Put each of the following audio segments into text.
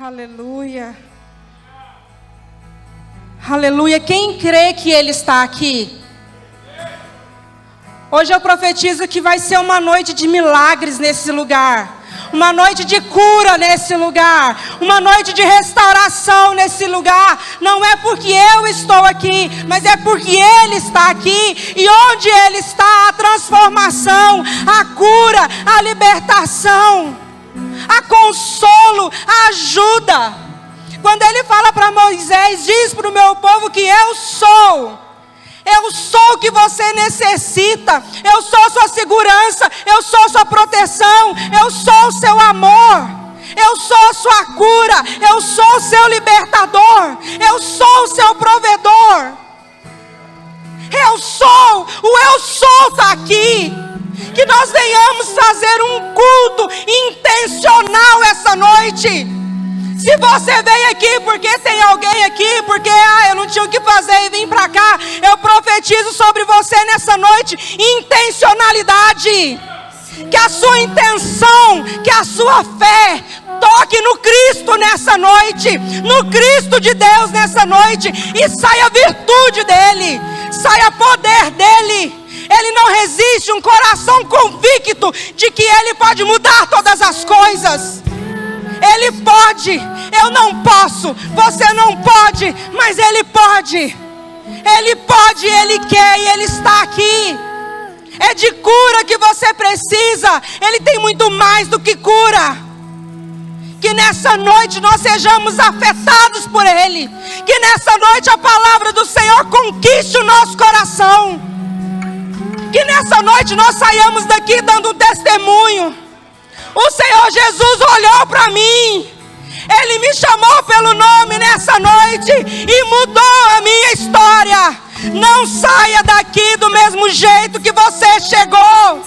Aleluia. Aleluia. Quem crê que Ele está aqui? Hoje eu profetizo que vai ser uma noite de milagres nesse lugar. Uma noite de cura nesse lugar. Uma noite de restauração nesse lugar. Não é porque eu estou aqui, mas é porque Ele está aqui. E onde Ele está, a transformação, a cura, a libertação, a consolo, a ajuda. Quando Ele fala para Moisés, diz para o meu povo que eu sou o que você necessita, eu sou sua segurança, eu sou sua proteção, eu sou o seu amor, eu sou a sua cura, eu sou o seu libertador, eu sou o seu provedor, eu sou está aqui. Que nós venhamos fazer um culto intencional essa noite. Se você veio aqui porque tem alguém aqui, porque eu não tinha o que fazer e vim para cá, eu profetizo sobre você nessa noite intencionalidade. Que a sua intenção, que a sua fé toque no Cristo nessa noite, no Cristo de Deus nessa noite, e saia virtude dele, saia poder dele. Ele não resiste um coração convicto de que Ele pode mudar todas as coisas. Ele pode, eu não posso, você não pode, mas Ele pode. Ele pode, Ele quer e Ele está aqui. É de cura que você precisa, Ele tem muito mais do que cura. Que nessa noite nós sejamos afetados por Ele. Que nessa noite a palavra do Senhor conquiste o nosso coração. Que nessa noite nós saiamos daqui dando um testemunho. O Senhor Jesus olhou para mim. Ele me chamou pelo nome nessa noite e mudou a minha história. Não saia daqui do mesmo jeito que você chegou.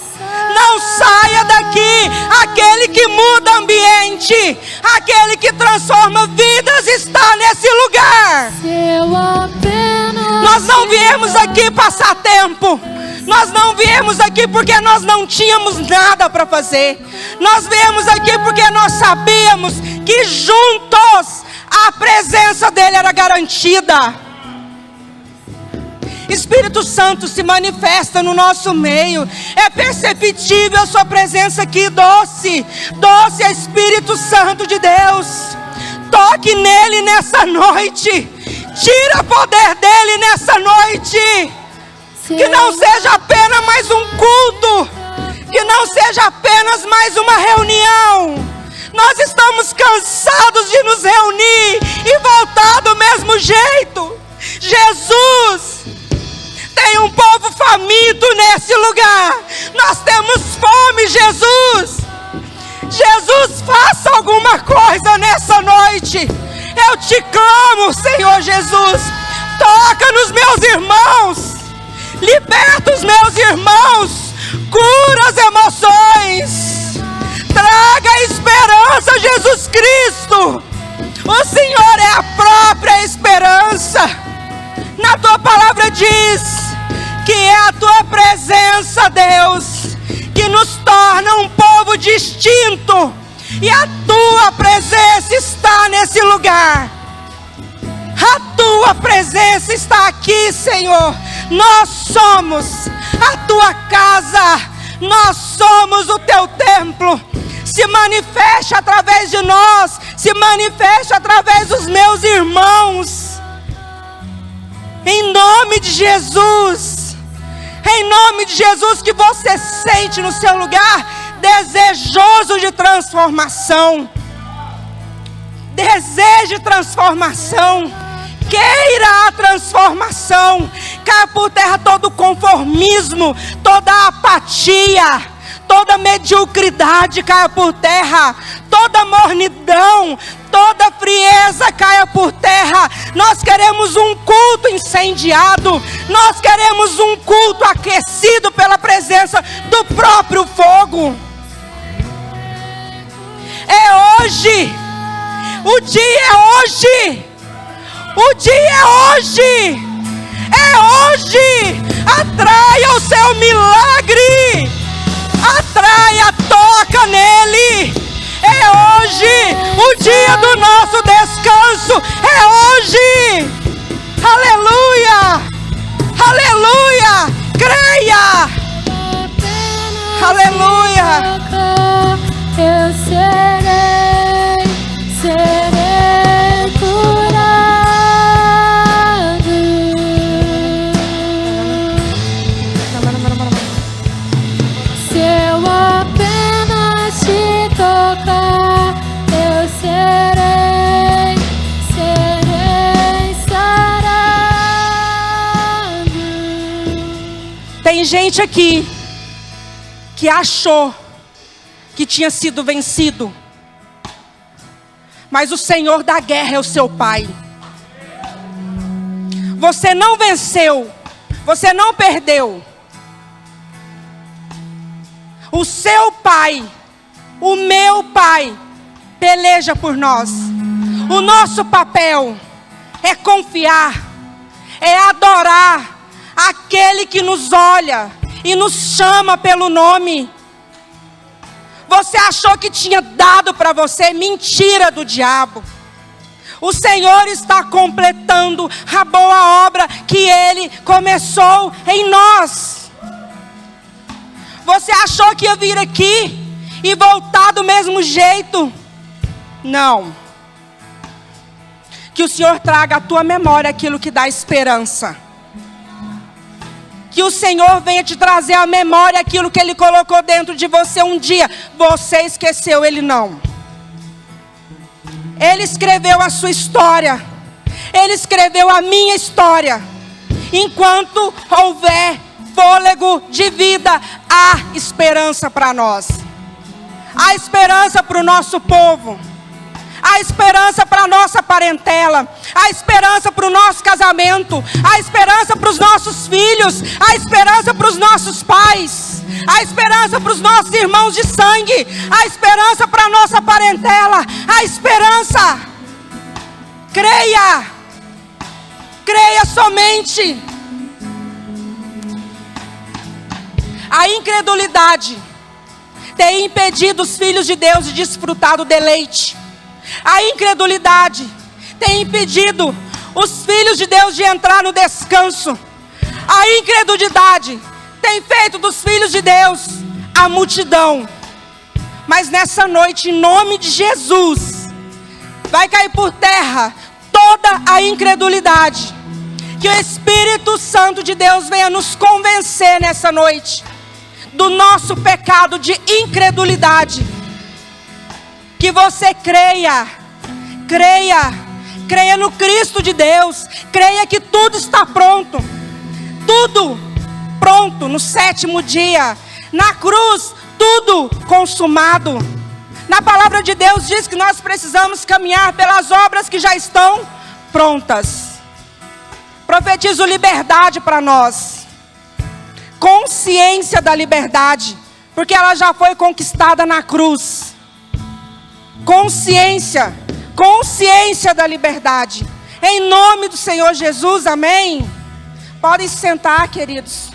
Não saia daqui. Aquele que muda ambiente, aquele que transforma vidas está nesse lugar. Nós não viemos aqui passar tempo. Nós não viemos aqui porque nós não tínhamos nada para fazer. Nós viemos aqui porque nós sabíamos que juntos a presença dele era garantida. Espírito Santo se manifesta no nosso meio. É perceptível a sua presença aqui, doce. Doce é Espírito Santo de Deus. Toque nele nessa noite. Tira o poder dele nessa noite. Que não seja apenas mais um culto. Que não seja apenas mais uma reunião. Nós estamos cansados de nos reunir e voltar do mesmo jeito. Jesus, tem um povo faminto nesse lugar. Nós temos fome, Jesus. Jesus, faça alguma coisa nessa noite. Eu te clamo, Senhor Jesus. Toca nos meus irmãos. Liberta os meus irmãos, cura as emoções, traga esperança, Jesus Cristo. O Senhor é a própria esperança. Na tua palavra diz que é a tua presença, Deus, que nos torna um povo distinto, e a tua presença está nesse lugar. A tua presença está aqui, Senhor. Nós somos a tua casa, nós somos o teu templo. Se manifeste através de nós, se manifeste através dos meus irmãos. Em nome de Jesus, em nome de Jesus, que você sente no seu lugar desejoso de transformação. Deseje transformação. Queira a transformação. Caia por terra todo conformismo, toda apatia, toda mediocridade caia por terra, toda mornidão, toda frieza caia por terra. Nós queremos um culto incendiado, nós queremos um culto aquecido pela presença do próprio fogo. É hoje, o dia é hoje. O dia é hoje. É hoje. Atraia o seu milagre. Atraia, toca nele. É hoje o dia do nosso descanso é hoje. Aleluia! Aleluia! Creia! Aleluia! Eu serei curado. Se eu apenas te tocar, eu serei sarado. Tem gente aqui que achou que tinha sido vencido, mas o Senhor da guerra é o seu Pai. Você não venceu, você não perdeu. O seu Pai, o meu Pai, peleja por nós. O nosso papel é confiar, é adorar aquele que nos olha e nos chama pelo nome. Você achou que tinha dado para você? Mentira do diabo. O Senhor está completando a boa obra que Ele começou em nós. Você achou que ia vir aqui e voltar do mesmo jeito? Não. Que o Senhor traga à tua memória aquilo que dá esperança. Que o Senhor venha te trazer à memória aquilo que Ele colocou dentro de você um dia. Você esqueceu, Ele não. Ele escreveu a sua história. Ele escreveu a minha história. Enquanto houver fôlego de vida, há esperança para nós. Há esperança para o nosso povo. Há esperança para a nossa parentela. Há esperança para o nosso casamento. Há esperança para os nossos filhos. Há esperança para os nossos pais. Há esperança para os nossos irmãos de sangue. Há esperança para a nossa parentela. Há esperança. Creia. Creia somente. A incredulidade tem impedido os filhos de Deus de desfrutar do deleite. A incredulidade tem impedido os filhos de Deus de entrar no descanso. A incredulidade tem feito dos filhos de Deus a multidão. Mas nessa noite, em nome de Jesus, vai cair por terra toda a incredulidade. Que o Espírito Santo de Deus venha nos convencer nessa noite do nosso pecado de incredulidade. Que você creia no Cristo de Deus, creia que tudo está pronto, tudo pronto no 7º dia, na cruz, tudo consumado. Na palavra de Deus diz que nós precisamos caminhar pelas obras que já estão prontas. Profetizo liberdade para nós, consciência da liberdade, porque ela já foi conquistada na cruz. Consciência da liberdade. Em nome do Senhor Jesus, amém? Podem se sentar, queridos.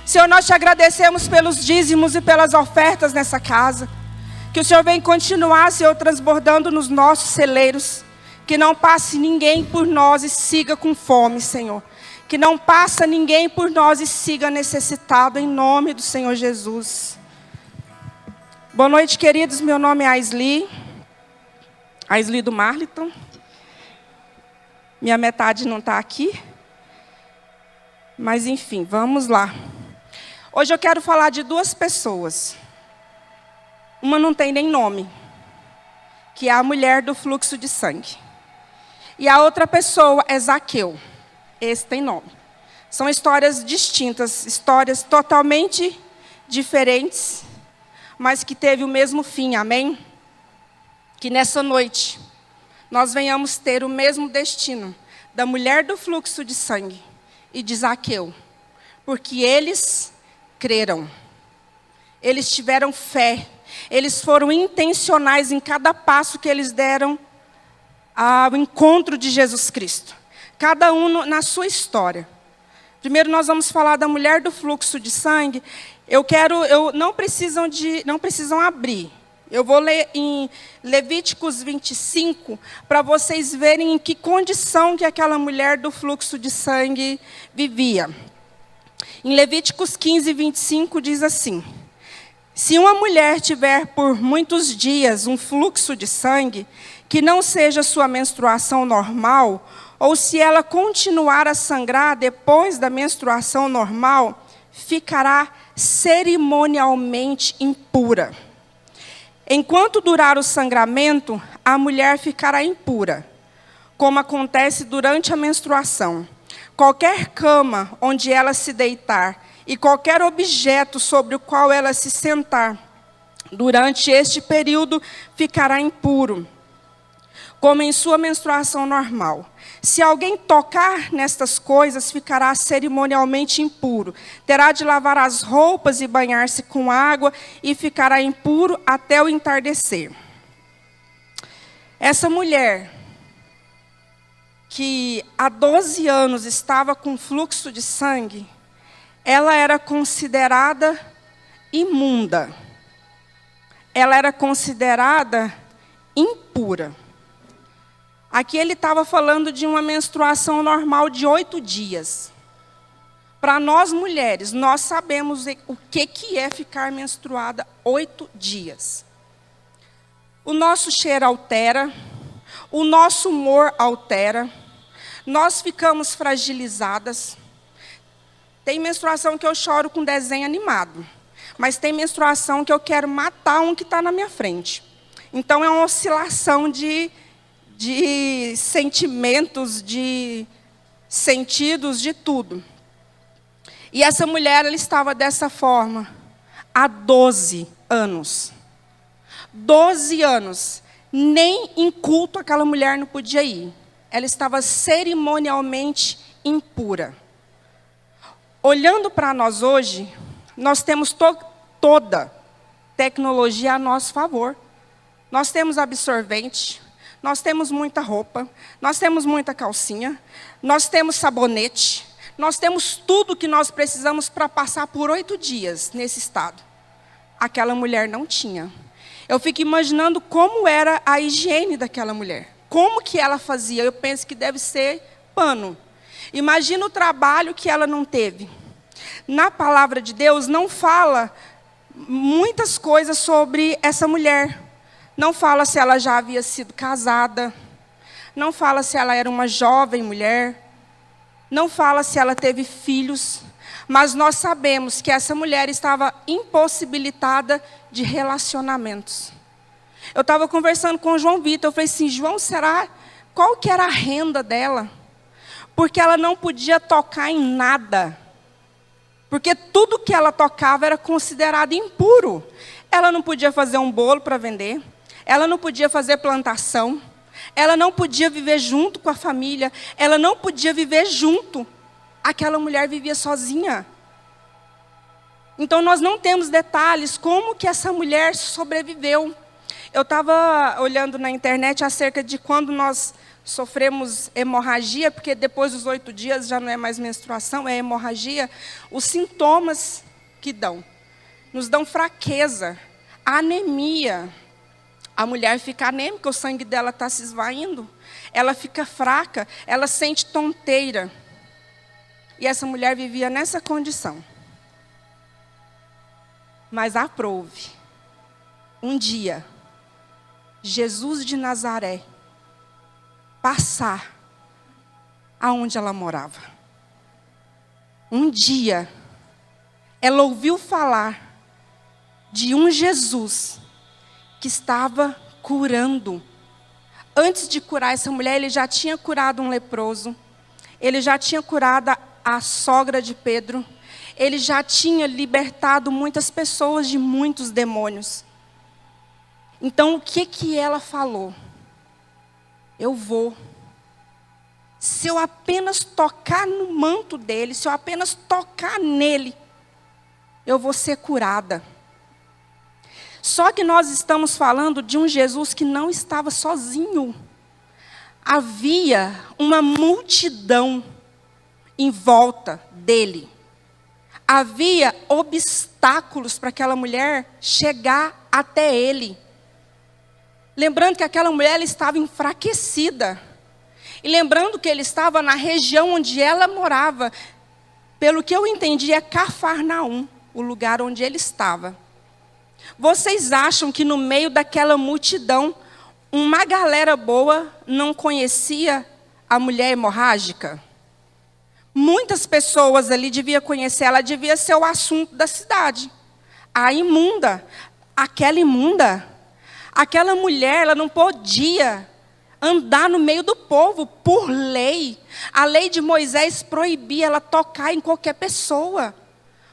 Senhor, nós te agradecemos pelos dízimos e pelas ofertas nessa casa. Que o Senhor venha continuar, Senhor, transbordando nos nossos celeiros. Que não passe ninguém por nós e siga com fome, Senhor. Que não passe ninguém por nós e siga necessitado, em nome do Senhor Jesus. Boa noite, queridos. Meu nome é Aisli do Marliton. Minha metade não está aqui. Mas enfim, vamos lá. Hoje eu quero falar de duas pessoas. Uma não tem nem nome, que é a mulher do fluxo de sangue. E a outra pessoa é Zaqueu. Esse tem nome. São histórias distintas, histórias totalmente diferentes, mas que teve o mesmo fim, amém? Que nessa noite nós venhamos ter o mesmo destino da mulher do fluxo de sangue e de Zaqueu, porque eles creram, eles tiveram fé, eles foram intencionais em cada passo que eles deram ao encontro de Jesus Cristo, cada um na sua história. Primeiro nós vamos falar da mulher do fluxo de sangue. Não precisam abrir. Eu vou ler em Levíticos 25, para vocês verem em que condição que aquela mulher do fluxo de sangue vivia. Em Levíticos 15, 25, diz assim: se uma mulher tiver por muitos dias um fluxo de sangue, que não seja sua menstruação normal, ou se ela continuar a sangrar depois da menstruação normal, ficará cerimonialmente impura. Enquanto durar o sangramento, a mulher ficará impura, como acontece durante a menstruação. Qualquer cama onde ela se deitar e qualquer objeto sobre o qual ela se sentar, durante este período ficará impuro, como em sua menstruação normal. Se alguém tocar nestas coisas, ficará cerimonialmente impuro. Terá de lavar as roupas e banhar-se com água, e ficará impuro até o entardecer. Essa mulher, que há 12 anos estava com fluxo de sangue, ela era considerada imunda. Ela era considerada impura. Aqui ele estava falando de uma menstruação normal de 8 dias. Para nós mulheres, nós sabemos o que é ficar menstruada 8 dias. O nosso cheiro altera, o nosso humor altera, nós ficamos fragilizadas. Tem menstruação que eu choro com desenho animado, mas tem menstruação que eu quero matar um que está na minha frente. Então é uma oscilação de sentimentos, de sentidos, de tudo. E essa mulher, ela estava dessa forma há 12 anos. 12 anos. Nem em culto aquela mulher não podia ir. Ela estava cerimonialmente impura. Olhando para nós hoje, nós temos toda tecnologia a nosso favor. Nós temos absorvente, nós temos muita roupa, nós temos muita calcinha, nós temos sabonete, nós temos tudo que nós precisamos para passar por 8 dias nesse estado. Aquela mulher não tinha. Eu fico imaginando como era a higiene daquela mulher. Como que ela fazia? Eu penso que deve ser pano. Imagina o trabalho que ela não teve. Na palavra de Deus não fala muitas coisas sobre essa mulher. Não fala se ela já havia sido casada. Não fala se ela era uma jovem mulher. Não fala se ela teve filhos. Mas nós sabemos que essa mulher estava impossibilitada de relacionamentos. Eu estava conversando com o João Vitor. Eu falei assim, João, qual que era a renda dela? Porque ela não podia tocar em nada. Porque tudo que ela tocava era considerado impuro. Ela não podia fazer um bolo para vender. Ela não podia fazer plantação. Ela não podia viver junto com a família. Ela não podia viver junto. Aquela mulher vivia sozinha. Então nós não temos detalhes como que essa mulher sobreviveu. Eu estava olhando na internet acerca de quando nós sofremos hemorragia, porque depois dos 8 dias já não é mais menstruação, é hemorragia. Os sintomas que nos dão fraqueza, anemia. A mulher fica anêmica, o sangue dela está se esvaindo. Ela fica fraca, ela sente tonteira. E essa mulher vivia nessa condição. Mas aprouve, um dia, Jesus de Nazaré passar aonde ela morava. Um dia, ela ouviu falar de um Jesus que estava curando. Antes de curar essa mulher, ele já tinha curado um leproso. Ele já tinha curado a sogra de Pedro. Ele já tinha libertado muitas pessoas de muitos demônios. Então, o que ela falou? Eu vou. Se eu apenas tocar no manto dele, se eu apenas tocar nele, eu vou ser curada. Só que nós estamos falando de um Jesus que não estava sozinho. Havia uma multidão em volta dele. Havia obstáculos para aquela mulher chegar até ele. Lembrando que aquela mulher ela estava enfraquecida. E lembrando que ele estava na região onde ela morava. Pelo que eu entendi, é Cafarnaum, o lugar onde ele estava. Vocês acham que no meio daquela multidão, uma galera boa não conhecia a mulher hemorrágica? Muitas pessoas ali deviam conhecer, ela devia ser o assunto da cidade. A imunda, aquela mulher, ela não podia andar no meio do povo por lei. A lei de Moisés proibia ela tocar em qualquer pessoa,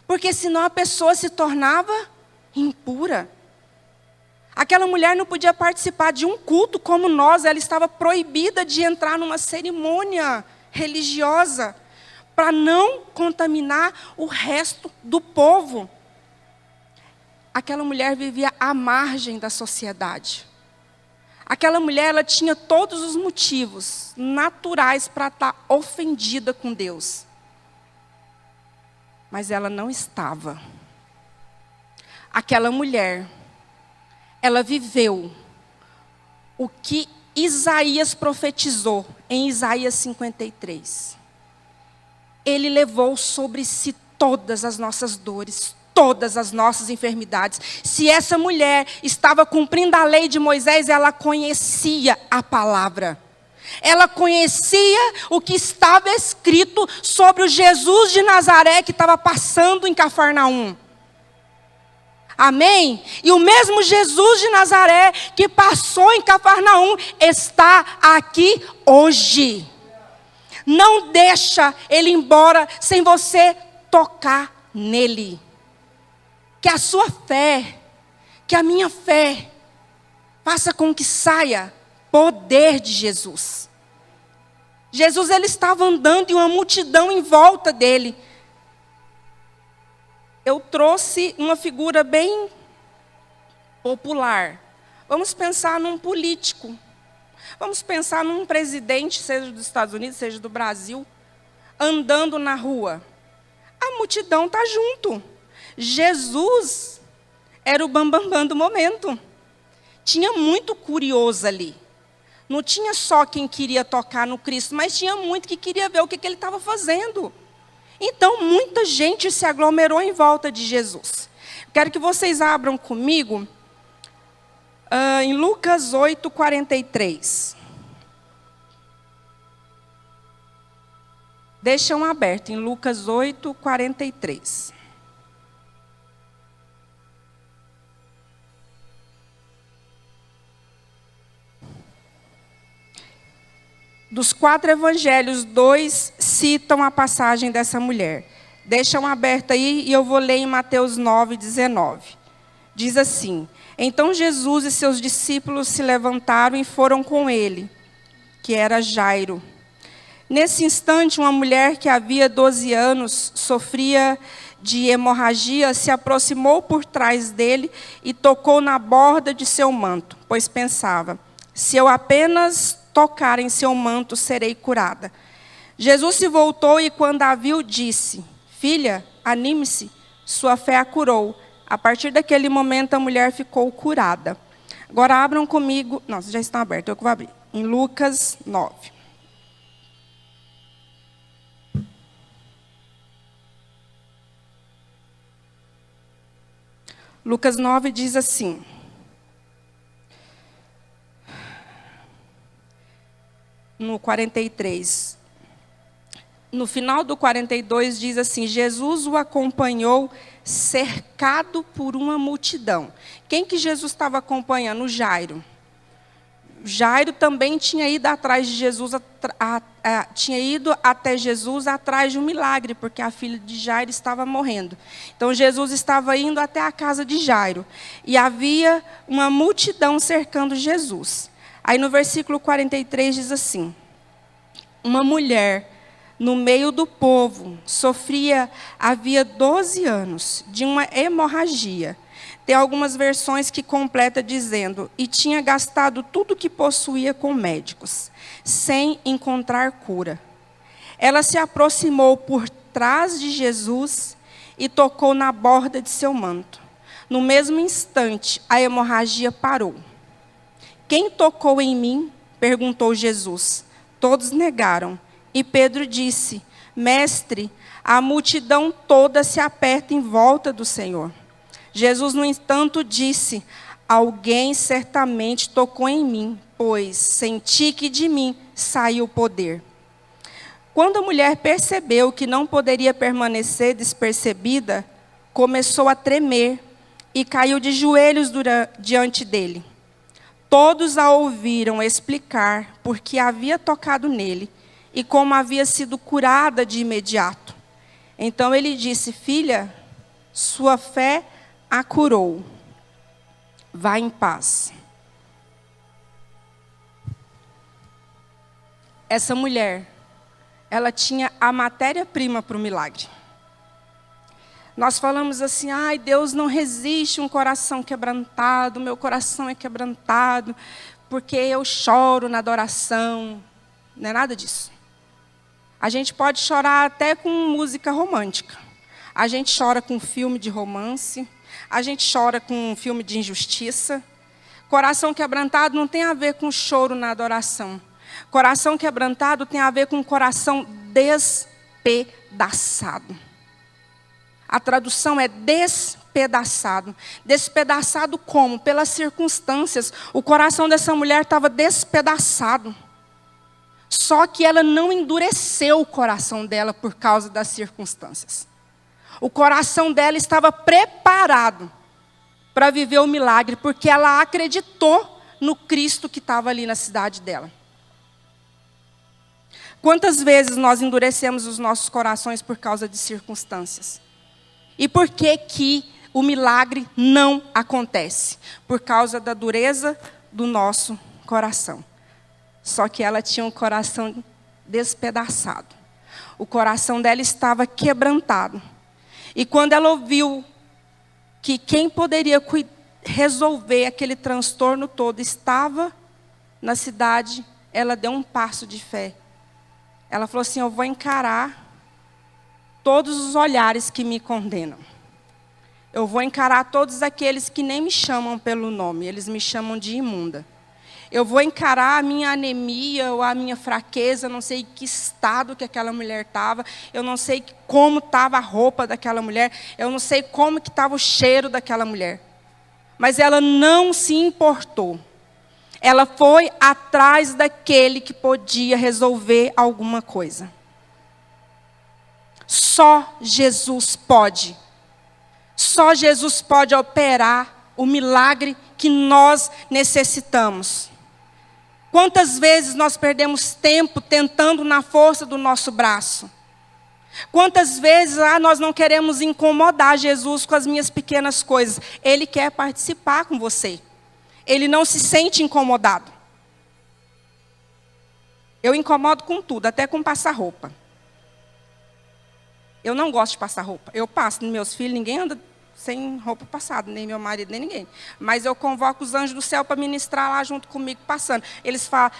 porque senão a pessoa se tornava impura. Aquela mulher não podia participar de um culto como nós, ela estava proibida de entrar numa cerimônia religiosa, para não contaminar o resto do povo. Aquela mulher vivia à margem da sociedade. Aquela mulher, ela tinha todos os motivos naturais para estar ofendida com Deus. Mas ela não estava. Aquela mulher, ela viveu o que Isaías profetizou em Isaías 53. Ele levou sobre si todas as nossas dores, todas as nossas enfermidades. Se essa mulher estava cumprindo a lei de Moisés, ela conhecia a palavra. Ela conhecia o que estava escrito sobre o Jesus de Nazaré que estava passando em Cafarnaum. Amém? E o mesmo Jesus de Nazaré que passou em Cafarnaum está aqui hoje. Não deixa ele ir embora sem você tocar nele. Que a sua fé, que a minha fé, faça com que saia poder de Jesus. Jesus, ele estava andando e uma multidão em volta dele. Eu trouxe uma figura bem popular. Vamos pensar num político. Vamos pensar num presidente, seja dos Estados Unidos, seja do Brasil, andando na rua. A multidão está junto. Jesus era o bambambam do momento. Tinha muito curioso ali. Não tinha só quem queria tocar no Cristo, mas tinha muito que queria ver o que ele estava fazendo. Então, muita gente se aglomerou em volta de Jesus. Quero que vocês abram comigo em Lucas 8:43. Deixam aberto em Lucas 8:43. Dos 4 evangelhos, 2 citam a passagem dessa mulher. Deixam aberto aí e eu vou ler em Mateus 9:19. Diz assim: Então Jesus e seus discípulos se levantaram e foram com ele, que era Jairo. Nesse instante, uma mulher que havia 12 anos sofria de hemorragia, se aproximou por trás dele e tocou na borda de seu manto, pois pensava: se eu apenas tocar em seu manto, serei curada. Jesus se voltou e, quando a viu, disse: Filha, anime-se, sua fé a curou. A partir daquele momento, a mulher ficou curada. Agora abram comigo, não, já estão abertos, eu que vou abrir. Em Lucas 9. Lucas 9 diz assim: no 43. No final do 42 diz assim: Jesus o acompanhou cercado por uma multidão. Quem que Jesus estava acompanhando? O Jairo. Jairo também tinha ido atrás de Jesus, tinha ido até Jesus atrás de um milagre, porque a filha de Jairo estava morrendo. Então Jesus estava indo até a casa de Jairo. E havia uma multidão cercando Jesus. Aí no versículo 43 diz assim: uma mulher no meio do povo sofria, havia 12 anos, de uma hemorragia. Tem algumas versões que completa dizendo: e tinha gastado tudo que possuía com médicos, sem encontrar cura. Ela se aproximou por trás de Jesus e tocou na borda de seu manto. No mesmo instante, a hemorragia parou. quem tocou em mim? Perguntou Jesus. Todos negaram. E Pedro disse: Mestre, a multidão toda se aperta em volta do Senhor. Jesus, no entanto, disse: alguém certamente tocou em mim, pois senti que de mim saiu o poder. Quando a mulher percebeu que não poderia permanecer despercebida, começou a tremer e caiu de joelhos diante dele. Todos a ouviram explicar por que havia tocado nele e como havia sido curada de imediato. Então ele disse: filha, sua fé a curou. Vá em paz. Essa mulher, ela tinha a matéria-prima para o milagre. Nós falamos assim: ai, Deus não resiste um coração quebrantado, meu coração é quebrantado, porque eu choro na adoração. Não é nada disso. A gente pode chorar até com música romântica. A gente chora com filme de romance. A gente chora com um filme de injustiça. Coração quebrantado não tem a ver com choro na adoração. Coração quebrantado tem a ver com coração despedaçado. A tradução é despedaçado. Despedaçado como? Pelas circunstâncias. O coração dessa mulher estava despedaçado. Só que ela não endureceu o coração dela por causa das circunstâncias. O coração dela estava preparado para viver o milagre, porque ela acreditou no Cristo que estava ali na cidade dela. Quantas vezes nós endurecemos os nossos corações por causa de circunstâncias? E por que que o milagre não acontece? Por causa da dureza do nosso coração. Só que ela tinha um coração despedaçado. O coração dela estava quebrantado. E quando ela ouviu que quem poderia resolver aquele transtorno todo estava na cidade, ela deu um passo de fé. Ela falou assim: eu vou encarar todos os olhares que me condenam. Eu vou encarar todos aqueles que nem me chamam pelo nome, eles me chamam de imunda. Eu vou encarar a minha anemia ou a minha fraqueza, eu não sei que estado que aquela mulher estava, eu não sei como estava a roupa daquela mulher, eu não sei como que estava o cheiro daquela mulher. Mas ela não se importou. Ela foi atrás daquele que podia resolver alguma coisa. Só Jesus pode. Só Jesus pode operar o milagre que nós necessitamos. Quantas vezes nós perdemos tempo tentando na força do nosso braço? Quantas vezes nós não queremos incomodar Jesus com as minhas pequenas coisas? Ele quer participar com você. Ele não se sente incomodado. Eu incomodo com tudo, até com passar roupa. Eu não gosto de passar roupa. Eu passo nos meus filhos, ninguém anda sem roupa passada, nem meu marido, nem ninguém. Mas eu convoco os anjos do céu para ministrar lá junto comigo, passando.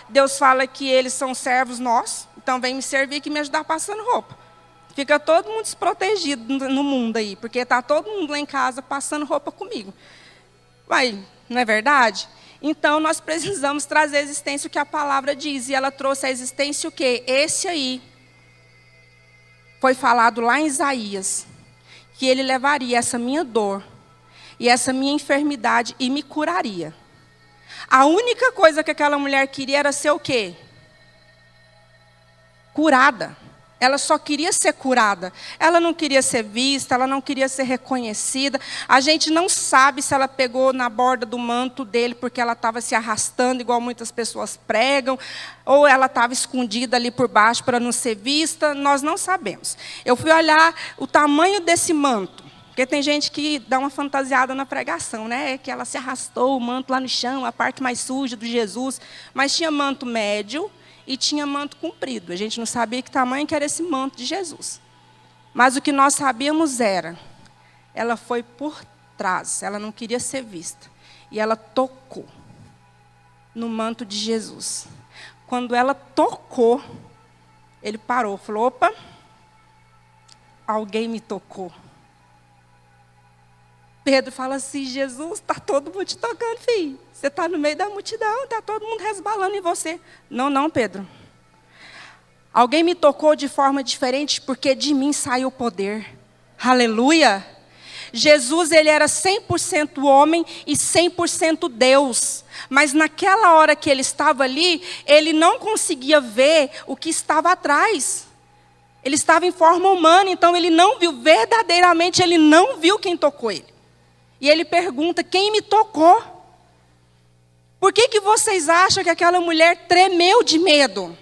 Deus fala que eles são servos nossos, então vem me servir aqui e me ajudar passando roupa. Fica todo mundo desprotegido no mundo aí, porque está todo mundo lá em casa passando roupa comigo. Uai, não é verdade? Então nós precisamos trazer a existência o que a palavra diz. E ela trouxe a existência o quê? Esse aí. Foi falado lá em Isaías. Que ele levaria essa minha dor e essa minha enfermidade e me curaria. A única coisa que aquela mulher queria era ser o quê? Curada. Ela só queria ser curada. Ela não queria ser vista, ela não queria ser reconhecida. A gente não sabe se ela pegou na borda do manto dele porque ela estava se arrastando, igual muitas pessoas pregam, ou ela estava escondida ali por baixo para não ser vista. Nós não sabemos. Eu fui olhar o tamanho desse manto, porque tem gente que dá uma fantasiada na pregação, né? Que ela se arrastou, o manto lá no chão, a parte mais suja do Jesus. Mas tinha manto médio e tinha manto comprido. A gente não sabia que tamanho que era esse manto de Jesus. Mas o que nós sabíamos era, ela foi por trás, ela não queria ser vista. E ela tocou no manto de Jesus. Quando ela tocou, ele parou, falou: opa, alguém me tocou. Pedro fala assim: Jesus, está todo mundo te tocando, filho. Você está no meio da multidão, está todo mundo resbalando em você. Não, não, Pedro. Alguém me tocou de forma diferente, porque de mim saiu o poder. Aleluia. Jesus, ele era 100% homem e 100% Deus. Mas naquela hora que ele estava ali, ele não conseguia ver o que estava atrás. Ele estava em forma humana, então ele não viu, verdadeiramente ele não viu quem tocou ele. E ele pergunta: quem me tocou? Por que vocês acham que aquela mulher tremeu de medo?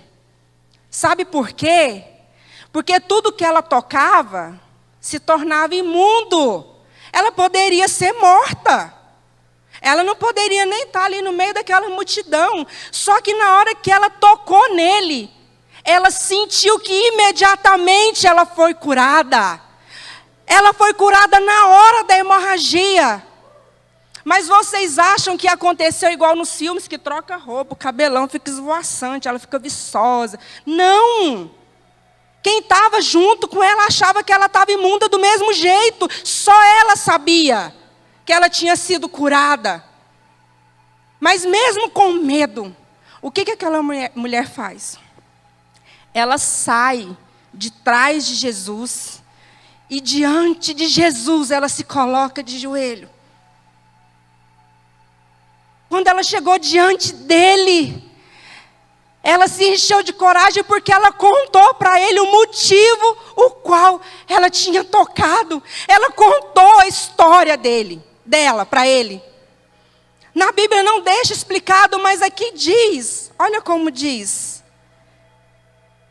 Sabe por quê? Porque tudo que ela tocava se tornava imundo. Ela poderia ser morta. Ela não poderia nem estar ali no meio daquela multidão. Só que na hora que ela tocou nele, ela sentiu que imediatamente ela foi curada. Ela foi curada na hora da hemorragia. Mas vocês acham que aconteceu igual nos filmes, que troca roupa, o cabelão fica esvoaçante, ela fica viçosa? Não! Quem estava junto com ela achava que ela estava imunda do mesmo jeito. Só ela sabia que ela tinha sido curada. Mas mesmo com medo, o que aquela mulher faz? Ela sai de trás de Jesus e diante de Jesus ela se coloca de joelho. Quando ela chegou diante dele, ela se encheu de coragem porque ela contou para ele o motivo o qual ela tinha tocado. Ela contou a história dela para ele. Na Bíblia não deixa explicado, mas aqui diz, olha como diz.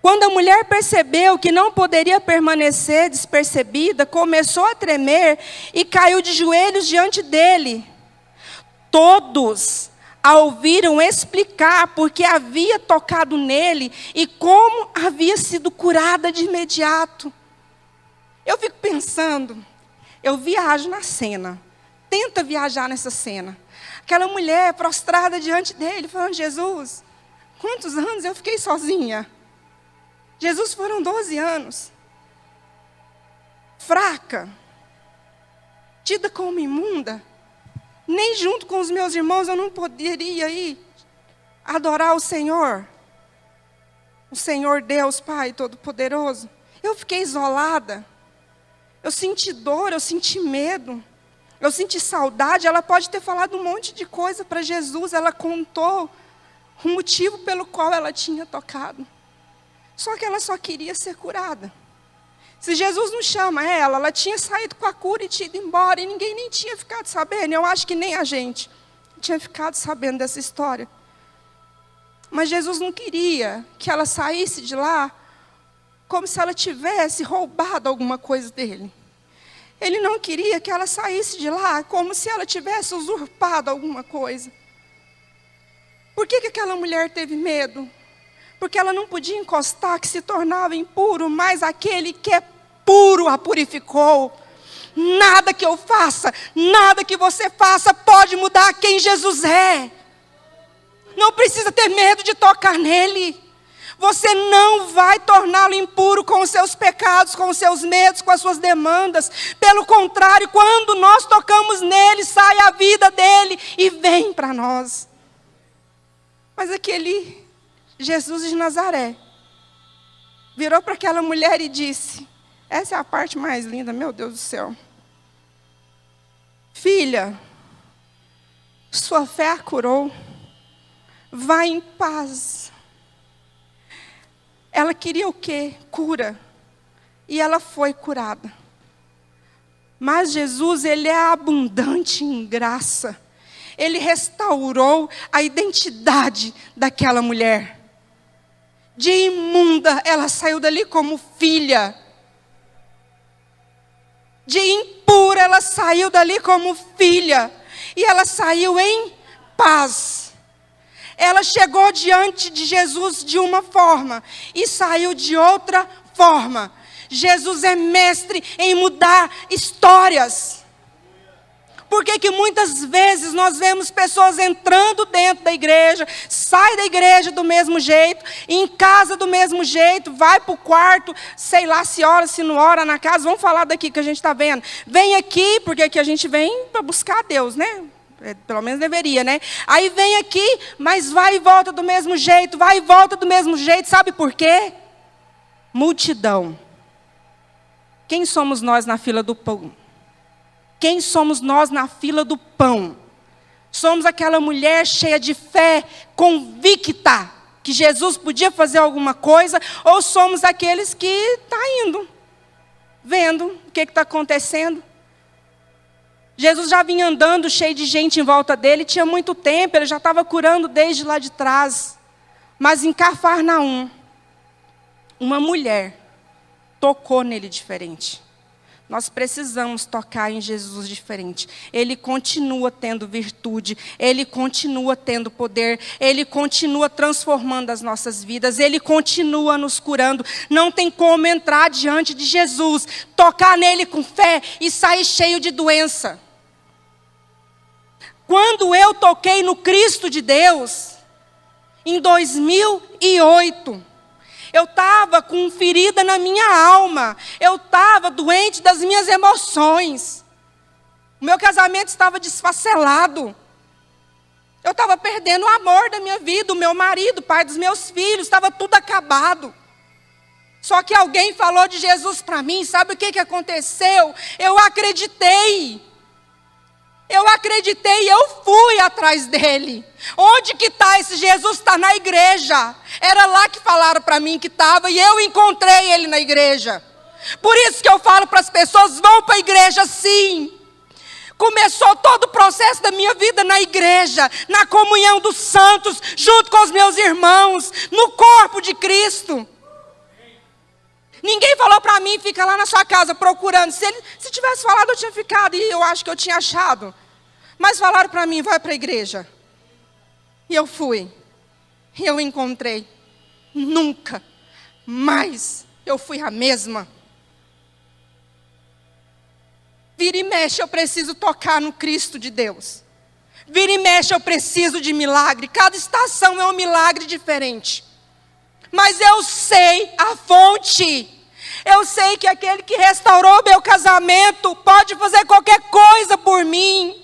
Quando a mulher percebeu que não poderia permanecer despercebida, começou a tremer e caiu de joelhos diante dele. Todos a ouviram explicar porque havia tocado nele e como havia sido curada de imediato. Eu fico pensando, eu viajo na cena, tenta viajar nessa cena. Aquela mulher prostrada diante dele, falando: Jesus, quantos anos eu fiquei sozinha? Jesus, foram 12 anos. Fraca, tida como imunda. Nem junto com os meus irmãos eu não poderia ir adorar o Senhor Deus, Pai Todo-Poderoso. Eu fiquei isolada. Eu senti dor, eu senti medo. Eu senti saudade. Ela pode ter falado um monte de coisa para Jesus. Ela contou o motivo pelo qual ela tinha tocado. Só que ela só queria ser curada. Se Jesus não chama ela tinha saído com a cura e tinha ido embora. E ninguém nem tinha ficado sabendo. Eu acho que nem a gente tinha ficado sabendo dessa história. Mas Jesus não queria que ela saísse de lá como se ela tivesse roubado alguma coisa dele. Ele não queria que ela saísse de lá como se ela tivesse usurpado alguma coisa. Por que aquela mulher teve medo? Porque ela não podia encostar, que se tornava impuro, mas aquele que é puro a purificou. Nada que eu faça, nada que você faça pode mudar quem Jesus é. Não precisa ter medo de tocar nele. Você não vai torná-lo impuro com os seus pecados, com os seus medos, com as suas demandas. Pelo contrário, quando nós tocamos nele, sai a vida dele e vem para nós. Mas aquele Jesus de Nazaré virou para aquela mulher e disse: essa é a parte mais linda, meu Deus do céu. Filha, sua fé a curou. Vá em paz. Ela queria o quê? Cura. E ela foi curada. Mas Jesus, ele é abundante em graça. Ele restaurou a identidade daquela mulher. De imunda, ela saiu dali como filha. De impura, ela saiu dali como filha. E ela saiu em paz. Ela chegou diante de Jesus de uma forma e saiu de outra forma. Jesus é mestre em mudar histórias. Por que que muitas vezes nós vemos pessoas entrando dentro da igreja, sai da igreja do mesmo jeito, em casa do mesmo jeito, vai para o quarto, sei lá se ora, se não ora na casa, vamos falar daqui que a gente está vendo. Vem aqui, porque aqui a gente vem para buscar Deus, né? Pelo menos deveria, né? Aí vem aqui, mas vai e volta do mesmo jeito, vai e volta do mesmo jeito, sabe por quê? Multidão. Quem somos nós na fila do pão? Quem somos nós na fila do pão? Somos aquela mulher cheia de fé, convicta que Jesus podia fazer alguma coisa, ou somos aqueles que estão indo, vendo o que está acontecendo? Jesus já vinha andando cheio de gente em volta dele, tinha muito tempo, ele já estava curando desde lá de trás. Mas em Cafarnaum, uma mulher tocou nele diferente. Nós precisamos tocar em Jesus diferente. Ele continua tendo virtude, Ele continua tendo poder, Ele continua transformando as nossas vidas, Ele continua nos curando. Não tem como entrar diante de Jesus, tocar nele com fé e sair cheio de doença. Quando eu toquei no Cristo de Deus, em 2008, eu estava com ferida na minha alma. Eu estava doente das minhas emoções. O meu casamento estava desfacelado. Eu estava perdendo o amor da minha vida, o meu marido, o pai dos meus filhos, estava tudo acabado. Só que alguém falou de Jesus para mim, sabe o que aconteceu? Eu acreditei. Eu acreditei e eu fui atrás dele. Onde que está esse Jesus? Está na igreja. Era lá que falaram para mim que estava e eu encontrei ele na igreja. Por isso que eu falo para as pessoas, vão para a igreja sim. Começou todo o processo da minha vida na igreja, na comunhão dos santos, junto com os meus irmãos, no corpo de Cristo. Ninguém falou para mim, fica lá na sua casa procurando. Se tivesse falado, eu tinha ficado e eu acho que eu tinha achado. Mas falaram para mim, vai para a igreja. E eu fui. E eu encontrei. Nunca mais eu fui a mesma. Vira e mexe, eu preciso tocar no Cristo de Deus. Vira e mexe, eu preciso de milagre. Cada estação é um milagre diferente. Mas eu sei a fonte. Eu sei que aquele que restaurou meu casamento pode fazer qualquer coisa por mim.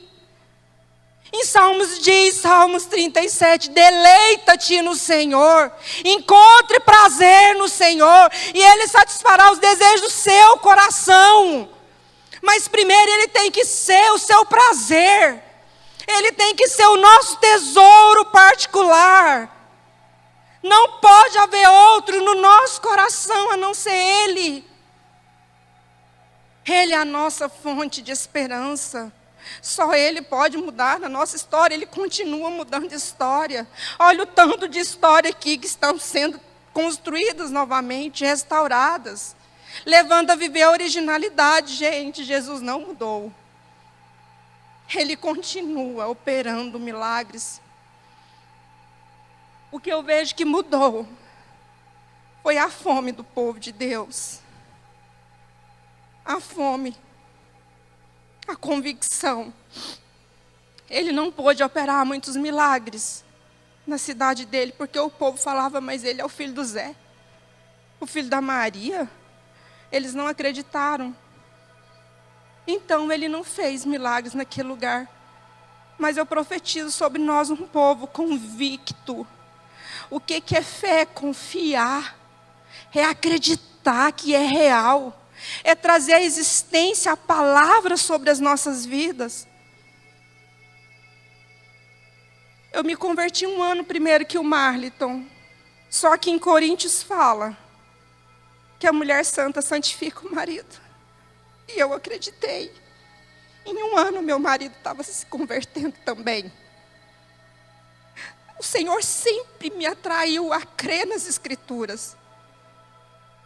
Em Salmos diz, Salmos 37, deleita-te no Senhor, encontre prazer no Senhor, e Ele satisfará os desejos do seu coração. Mas primeiro Ele tem que ser o seu prazer, Ele tem que ser o nosso tesouro particular. Não pode haver outro no nosso coração a não ser Ele. Ele é a nossa fonte de esperança. Só Ele pode mudar a nossa história. Ele continua mudando de história. Olha o tanto de história aqui que estão sendo construídas novamente, restauradas. Levando a viver a originalidade. Gente, Jesus não mudou. Ele continua operando milagres. O que eu vejo que mudou foi a fome do povo de Deus. A fome. A convicção. Ele não pôde operar muitos milagres na cidade dele, porque o povo falava, mas ele é o filho do Zé, o filho da Maria. Eles não acreditaram. Então ele não fez milagres naquele lugar. Mas eu profetizo sobre nós um povo convicto. O que é fé? É confiar. É acreditar que é real. É trazer à existência a palavra sobre as nossas vidas. Eu me converti um ano primeiro que o Marliton. Só que em Coríntios fala que a mulher santa santifica o marido. E eu acreditei. Em um ano meu marido estava se convertendo também. O Senhor sempre me atraiu a crer nas Escrituras.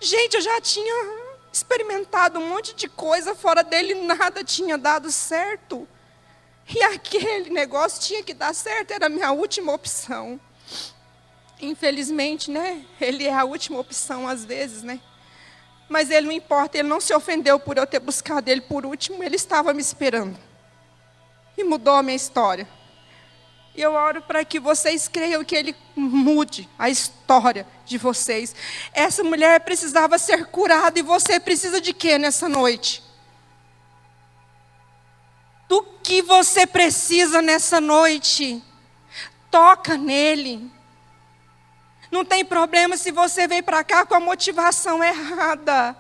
Gente, eu já tinha experimentado um monte de coisa fora dele, nada tinha dado certo. E aquele negócio tinha que dar certo, era a minha última opção. Infelizmente, né? Ele é a última opção às vezes, né? Mas ele não importa, ele não se ofendeu por eu ter buscado ele por último, ele estava me esperando. e mudou a minha história. E eu oro para que vocês creiam que Ele mude a história de vocês. Essa mulher precisava ser curada e você precisa de quê nessa noite? Do que você precisa nessa noite? Toca nele. Não tem problema se você veio para cá com a motivação errada.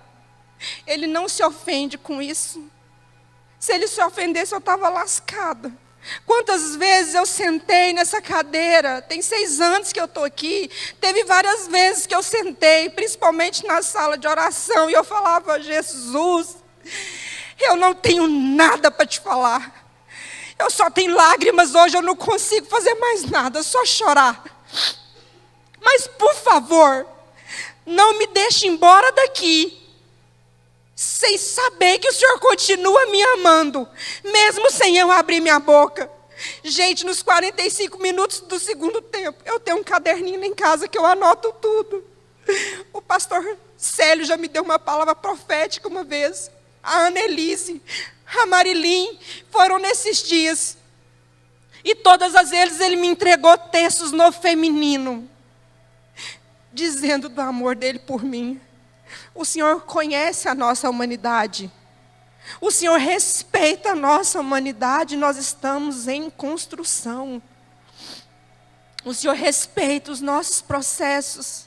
Ele não se ofende com isso. Se ele se ofendesse, eu estava lascada. Quantas vezes eu sentei nessa cadeira, tem 6 anos que eu estou aqui, teve várias vezes que eu sentei, principalmente na sala de oração, e eu falava, Jesus, eu não tenho nada para te falar. Eu só tenho lágrimas hoje, eu não consigo fazer mais nada, só chorar. Mas, por favor, não me deixe embora daqui sem saber que o Senhor continua me amando, mesmo sem eu abrir minha boca. Gente, nos 45 minutos do segundo tempo, eu tenho um caderninho em casa que eu anoto tudo. O pastor Célio já me deu uma palavra profética uma vez. A Annelise, a Marilim, foram nesses dias. E todas as vezes ele me entregou textos no feminino, dizendo do amor dele por mim. O Senhor conhece a nossa humanidade. O Senhor respeita a nossa humanidade. Nós estamos em construção. O Senhor respeita os nossos processos.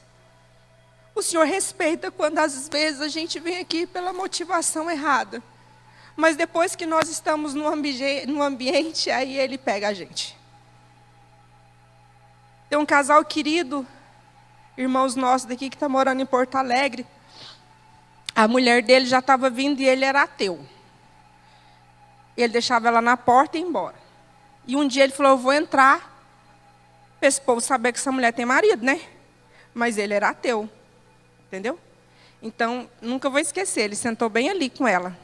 O Senhor respeita quando às vezes a gente vem aqui pela motivação errada. Mas depois que nós estamos no ambiente, aí Ele pega a gente. Tem um casal querido, irmãos nossos daqui que está morando em Porto Alegre. A mulher dele já estava vindo e ele era ateu. Ele deixava ela na porta e ia embora. E um dia ele falou, eu vou entrar, para esse povo saber que essa mulher tem marido, né? Mas ele era ateu, entendeu? Então, nunca vou esquecer, ele sentou bem ali com ela.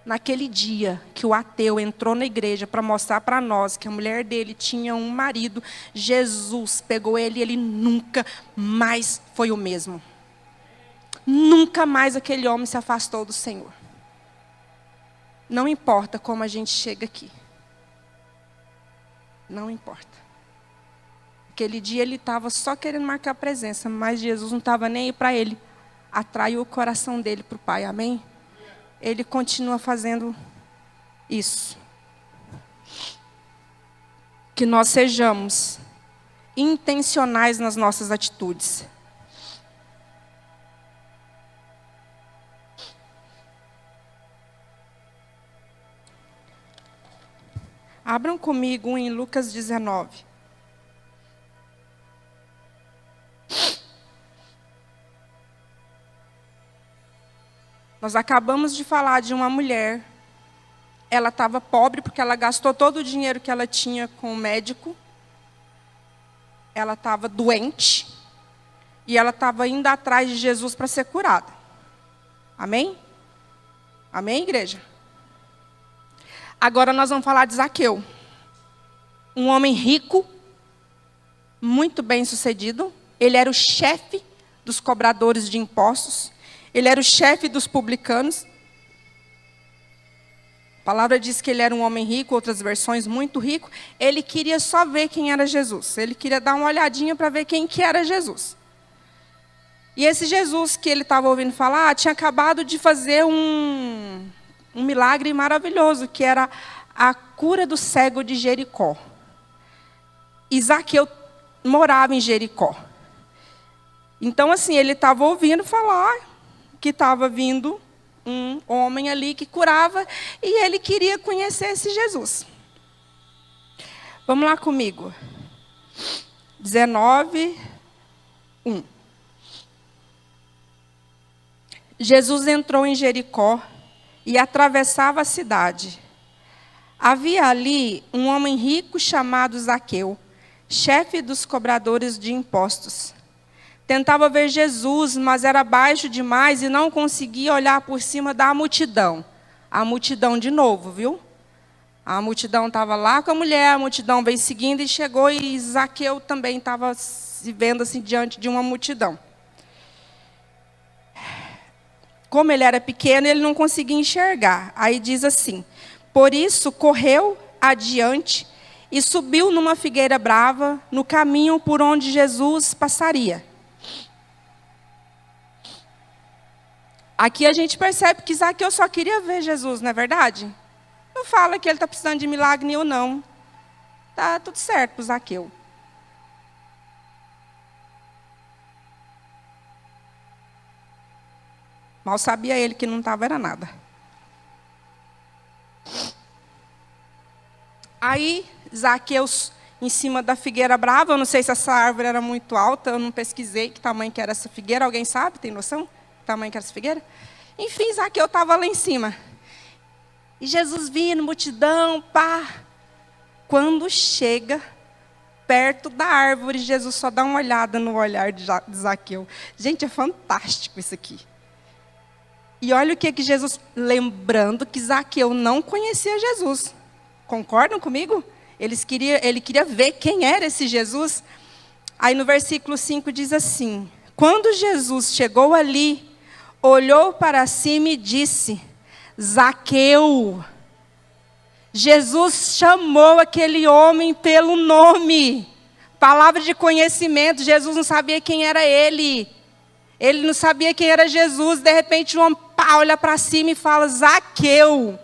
Naquele dia que o ateu entrou na igreja para mostrar para nós que a mulher dele tinha um marido, Jesus pegou ele e ele nunca mais foi o mesmo. Nunca mais aquele homem se afastou do Senhor. Não importa como a gente chega aqui. Não importa. Aquele dia ele estava só querendo marcar presença, mas Jesus não estava nem aí para ele. Atraiu o coração dele para o Pai, amém? Ele continua fazendo isso. Que nós sejamos intencionais nas nossas atitudes. Abram comigo em Lucas 19. Nós acabamos de falar de uma mulher. Ela estava pobre porque ela gastou todo o dinheiro que ela tinha com o médico. Ela estava doente. E ela estava indo atrás de Jesus para ser curada. Amém? Amém, igreja? Agora nós vamos falar de Zaqueu. Um homem rico, muito bem sucedido. Ele era o chefe dos cobradores de impostos. Ele era o chefe dos publicanos. A palavra diz que ele era um homem rico, outras versões, muito rico. Ele queria só ver quem era Jesus. Ele queria dar uma olhadinha para ver quem que era Jesus. E esse Jesus que ele estava ouvindo falar, tinha acabado de fazer um milagre maravilhoso, que era a cura do cego de Jericó. E Zaqueu morava em Jericó. Então, assim, ele estava ouvindo falar que estava vindo um homem ali que curava, e ele queria conhecer esse Jesus. Vamos lá comigo. 19, 1. Jesus entrou em Jericó e atravessava a cidade. Havia ali um homem rico chamado Zaqueu, chefe dos cobradores de impostos. Tentava ver Jesus, mas era baixo demais e não conseguia olhar por cima da multidão. A multidão de novo, viu? A multidão estava lá com a mulher, a multidão veio seguindo e chegou, e Zaqueu também estava se vendo assim diante de uma multidão. Como ele era pequeno, ele não conseguia enxergar. Aí diz assim, Por isso, correu adiante e subiu numa figueira brava no caminho por onde Jesus passaria. Aqui a gente percebe que Zaqueu só queria ver Jesus, não é verdade? Não fala que ele está precisando de milagre ou não. Está tudo certo para o Zaqueu. Mal sabia ele que não estava era nada. Aí, Zaqueu, em cima da figueira brava, eu não sei se essa árvore era muito alta, eu não pesquisei que tamanho que era essa figueira. Alguém sabe? Tem noção? Que tamanho que era essa figueira? Enfim, Zaqueu estava lá em cima. E Jesus vindo, multidão, pá. Quando chega perto da árvore, Jesus só dá uma olhada no olhar de Zaqueu. Gente, é fantástico isso aqui. E olha o que Jesus... Lembrando que Zaqueu não conhecia Jesus. Concordam comigo? Ele queria ver quem era esse Jesus. Aí no versículo 5 diz assim: quando Jesus chegou ali, olhou para cima e disse: Zaqueu. Jesus chamou aquele homem pelo nome. Palavra de conhecimento. Jesus não sabia quem era ele. Ele não sabia quem era Jesus. De repente, um homem olha para cima e fala: Zaqueu.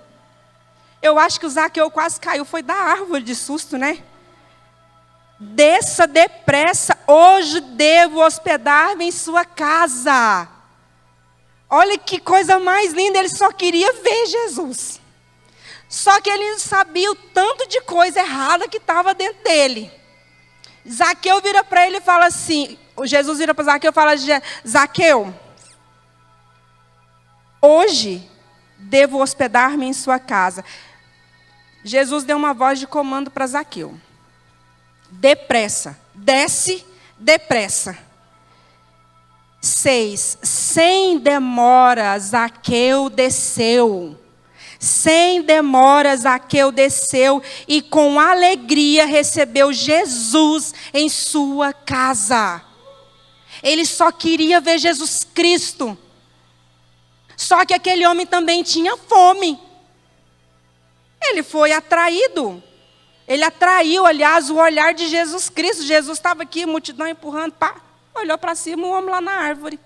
Eu acho que o Zaqueu quase caiu. Foi da árvore de susto, né? Desça depressa. Hoje devo hospedar-me em sua casa. Olha que coisa mais linda. Ele só queria ver Jesus. Só que ele não sabia o tanto de coisa errada que estava dentro dele. Zaqueu vira para ele e fala assim... Jesus vira para Zaqueu e fala: Zaqueu, hoje devo hospedar-me em sua casa. Jesus deu uma voz de comando para Zaqueu: depressa, desce depressa. 6. Sem demora, Zaqueu desceu. Sem demora, Zaqueu desceu e com alegria recebeu Jesus em sua casa. Ele só queria ver Jesus Cristo. Só que aquele homem também tinha fome. Ele foi atraído. Ele atraiu, aliás, o olhar de Jesus Cristo. Jesus estava aqui, multidão empurrando, pá, olhou para cima, o homem lá na árvore.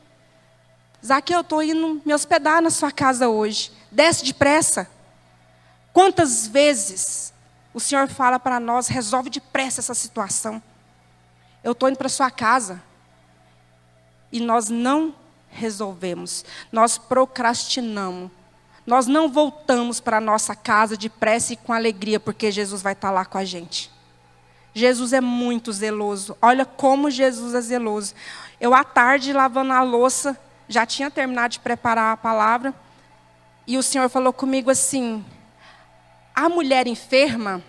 Zaqueu, eu estou indo me hospedar na sua casa hoje. Desce depressa. Quantas vezes o Senhor fala para nós: resolve depressa essa situação. Eu estou indo para a sua casa. E nós não resolvemos. Nós procrastinamos. Nós não voltamos para a nossa casa depressa e com alegria, porque Jesus vai estar lá com a gente. Jesus é muito zeloso. Olha como Jesus é zeloso. Eu, à tarde, lavando a louça, já tinha terminado de preparar a palavra. E o Senhor falou comigo assim: a mulher enferma,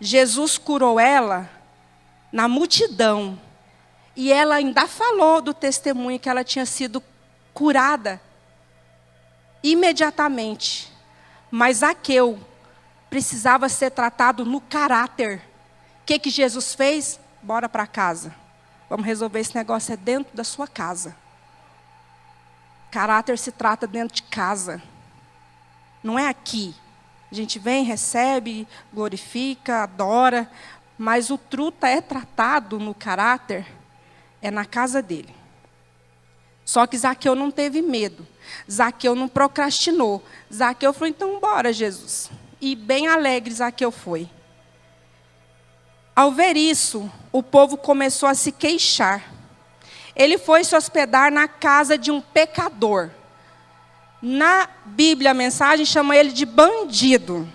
Jesus curou ela na multidão. E ela ainda falou do testemunho que ela tinha sido curada imediatamente. Mas Zaqueu precisava ser tratado no caráter. O que Jesus fez? Bora para casa. Vamos resolver esse negócio dentro da sua casa. Caráter se trata dentro de casa. Não é aqui. A gente vem, recebe, glorifica, adora. Mas o truta é tratado no caráter, é na casa dele. Só que Zaqueu não teve medo. Zaqueu não procrastinou. Zaqueu falou: então bora, Jesus. E bem alegre Zaqueu foi. Ao ver isso, o povo começou a se queixar. Ele foi se hospedar na casa de um pecador. Na Bíblia, a mensagem chama ele de bandido.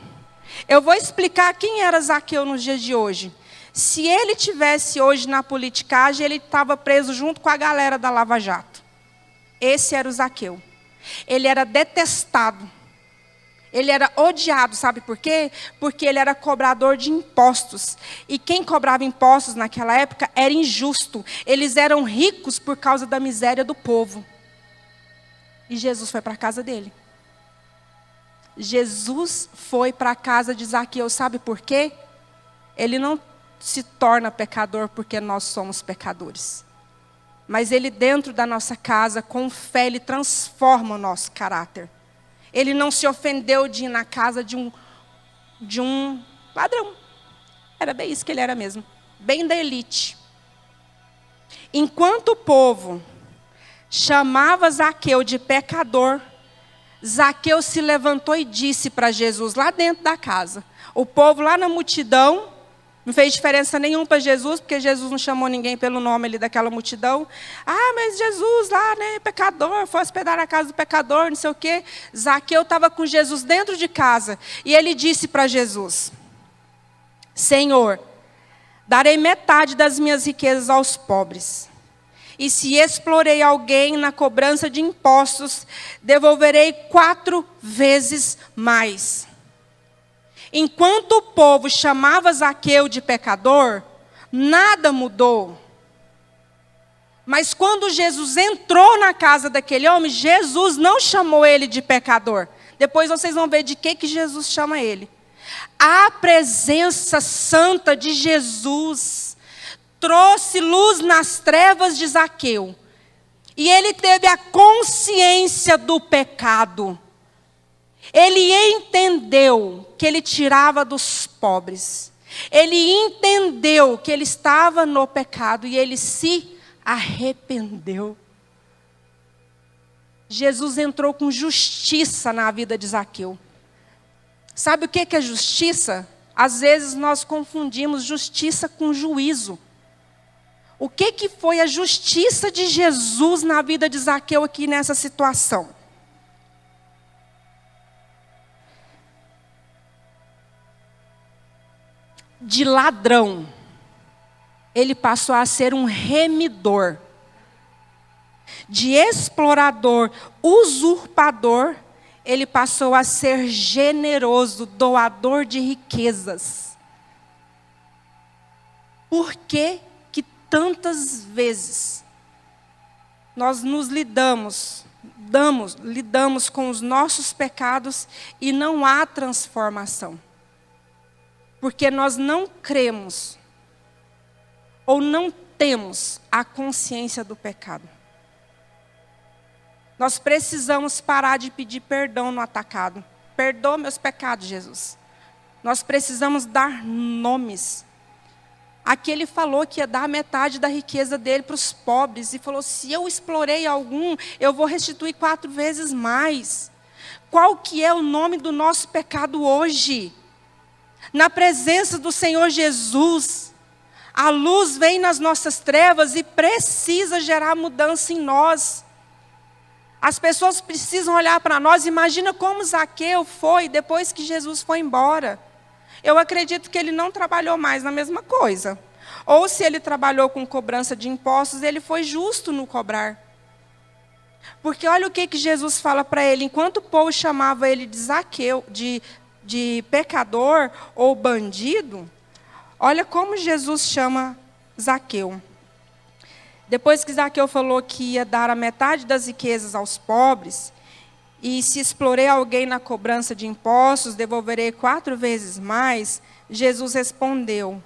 Eu vou explicar quem era Zaqueu nos dias de hoje. Se ele tivesse hoje na politicagem, ele estava preso junto com a galera da Lava Jato. Esse era o Zaqueu. Ele era detestado. Ele era odiado, sabe por quê? Porque ele era cobrador de impostos. E quem cobrava impostos naquela época era injusto. Eles eram ricos por causa da miséria do povo. E Jesus foi para a casa dele. Jesus foi para a casa de Zaqueu, sabe por quê? Ele não se torna pecador porque nós somos pecadores. Mas ele, dentro da nossa casa, com fé, ele transforma o nosso caráter. ele não se ofendeu de ir na casa de um ladrão. Era bem isso que ele era mesmo, bem da elite. Enquanto o povo chamava Zaqueu de pecador, Zaqueu se levantou e disse para Jesus, lá dentro da casa. O povo lá na multidão, não fez diferença nenhuma para Jesus, porque Jesus não chamou ninguém pelo nome ali daquela multidão. Ah, mas Jesus lá, né, pecador, foi hospedar na casa do pecador, não sei o quê. Zaqueu estava com Jesus dentro de casa. E ele disse para Jesus, Senhor, darei metade das minhas riquezas aos pobres. E se explorei alguém na cobrança de impostos, devolverei 4 vezes mais. Enquanto o povo chamava Zaqueu de pecador, nada mudou. Mas quando Jesus entrou na casa daquele homem, Jesus não chamou ele de pecador. Depois vocês vão ver de que Jesus chama ele. A presença santa de Jesus trouxe luz nas trevas de Zaqueu. E ele teve a consciência do pecado. Ele entendeu que ele tirava dos pobres. Ele entendeu que ele estava no pecado e ele se arrependeu. Jesus entrou com justiça na vida de Zaqueu. Sabe o que é justiça? Às vezes nós confundimos justiça com juízo. O que foi a justiça de Jesus na vida de Zaqueu aqui nessa situação? De ladrão, ele passou a ser um remidor. De explorador, usurpador, ele passou a ser generoso, doador de riquezas. Por que tantas vezes nós nos lidamos com os nossos pecados e não há transformação? Porque nós não cremos ou não temos a consciência do pecado. Nós precisamos parar de pedir perdão no atacado. Perdoa meus pecados, Jesus. Nós precisamos dar nomes. Aqui ele falou que ia dar metade da riqueza dele para os pobres. E falou, se eu explorei algum, eu vou restituir 4 vezes mais. Qual que é o nome do nosso pecado hoje? Na presença do Senhor Jesus, a luz vem nas nossas trevas e precisa gerar mudança em nós. As pessoas precisam olhar para nós. Imagina como Zaqueu foi depois que Jesus foi embora. Eu acredito que ele não trabalhou mais na mesma coisa. Ou se ele trabalhou com cobrança de impostos, ele foi justo no cobrar. Porque olha o que Jesus fala para ele. Enquanto o povo chamava ele de Zaqueu, de pecador ou bandido, olha como Jesus chama Zaqueu. Depois que Zaqueu falou que ia dar a metade das riquezas aos pobres, e se explorei alguém na cobrança de impostos, devolverei 4 vezes mais, Jesus respondeu,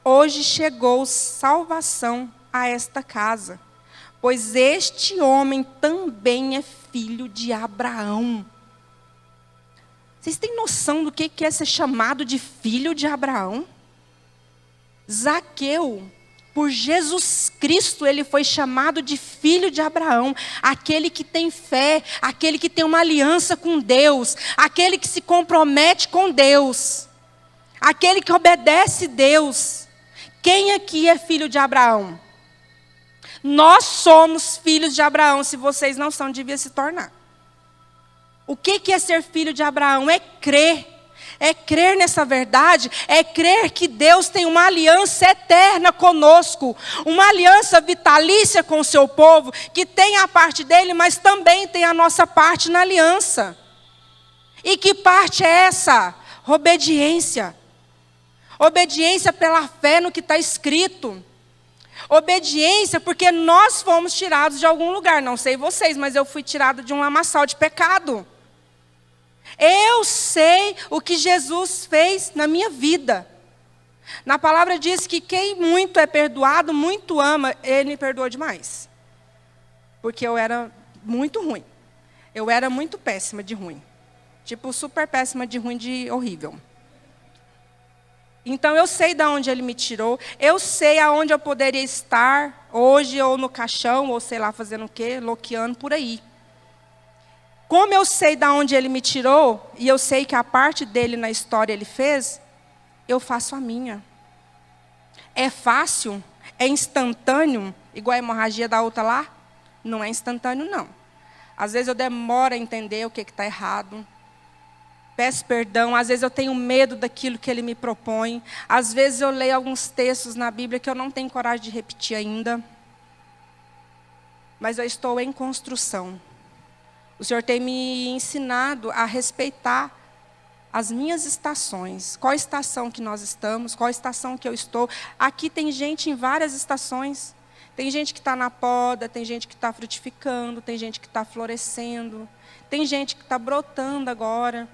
hoje chegou salvação a esta casa, pois este homem também é filho de Abraão. Vocês têm noção do que é ser chamado de filho de Abraão? Zaqueu, por Jesus Cristo, ele foi chamado de filho de Abraão. Aquele que tem fé, aquele que tem uma aliança com Deus, aquele que se compromete com Deus, aquele que obedece Deus. Quem aqui é filho de Abraão? Nós somos filhos de Abraão. Se vocês não são, devia se tornar. O que é ser filho de Abraão? É crer. É crer nessa verdade, é crer que Deus tem uma aliança eterna conosco, uma aliança vitalícia com o seu povo, que tem a parte dele, mas também tem a nossa parte na aliança. E que parte é essa? Obediência. Obediência pela fé no que está escrito. Obediência porque nós fomos tirados de algum lugar. Não sei vocês, mas eu fui tirado de um lamaçal de pecado. Eu sei o que Jesus fez na minha vida. Na palavra diz que quem muito é perdoado, muito ama. Ele me perdoou demais. Porque eu era muito ruim. Eu era muito péssima de ruim. Tipo, super péssima, de ruim, de horrível. Então, eu sei de onde Ele me tirou. Eu sei aonde eu poderia estar hoje, ou no caixão, ou sei lá, fazendo o quê, loqueando por aí. Como eu sei de onde Ele me tirou, e eu sei que a parte dele na história Ele fez, eu faço a minha. É fácil? É instantâneo? Igual a hemorragia da outra lá? Não é instantâneo, não. Às vezes eu demoro a entender o que está errado. Peço perdão, às vezes eu tenho medo daquilo que Ele me propõe. Às vezes eu leio alguns textos na Bíblia que eu não tenho coragem de repetir ainda. Mas eu estou em construção. O Senhor tem me ensinado a respeitar as minhas estações. Qual estação que nós estamos, qual estação que eu estou. Aqui tem gente em várias estações. Tem gente que está na poda, tem gente que está frutificando, tem gente que está florescendo, tem gente que está brotando agora.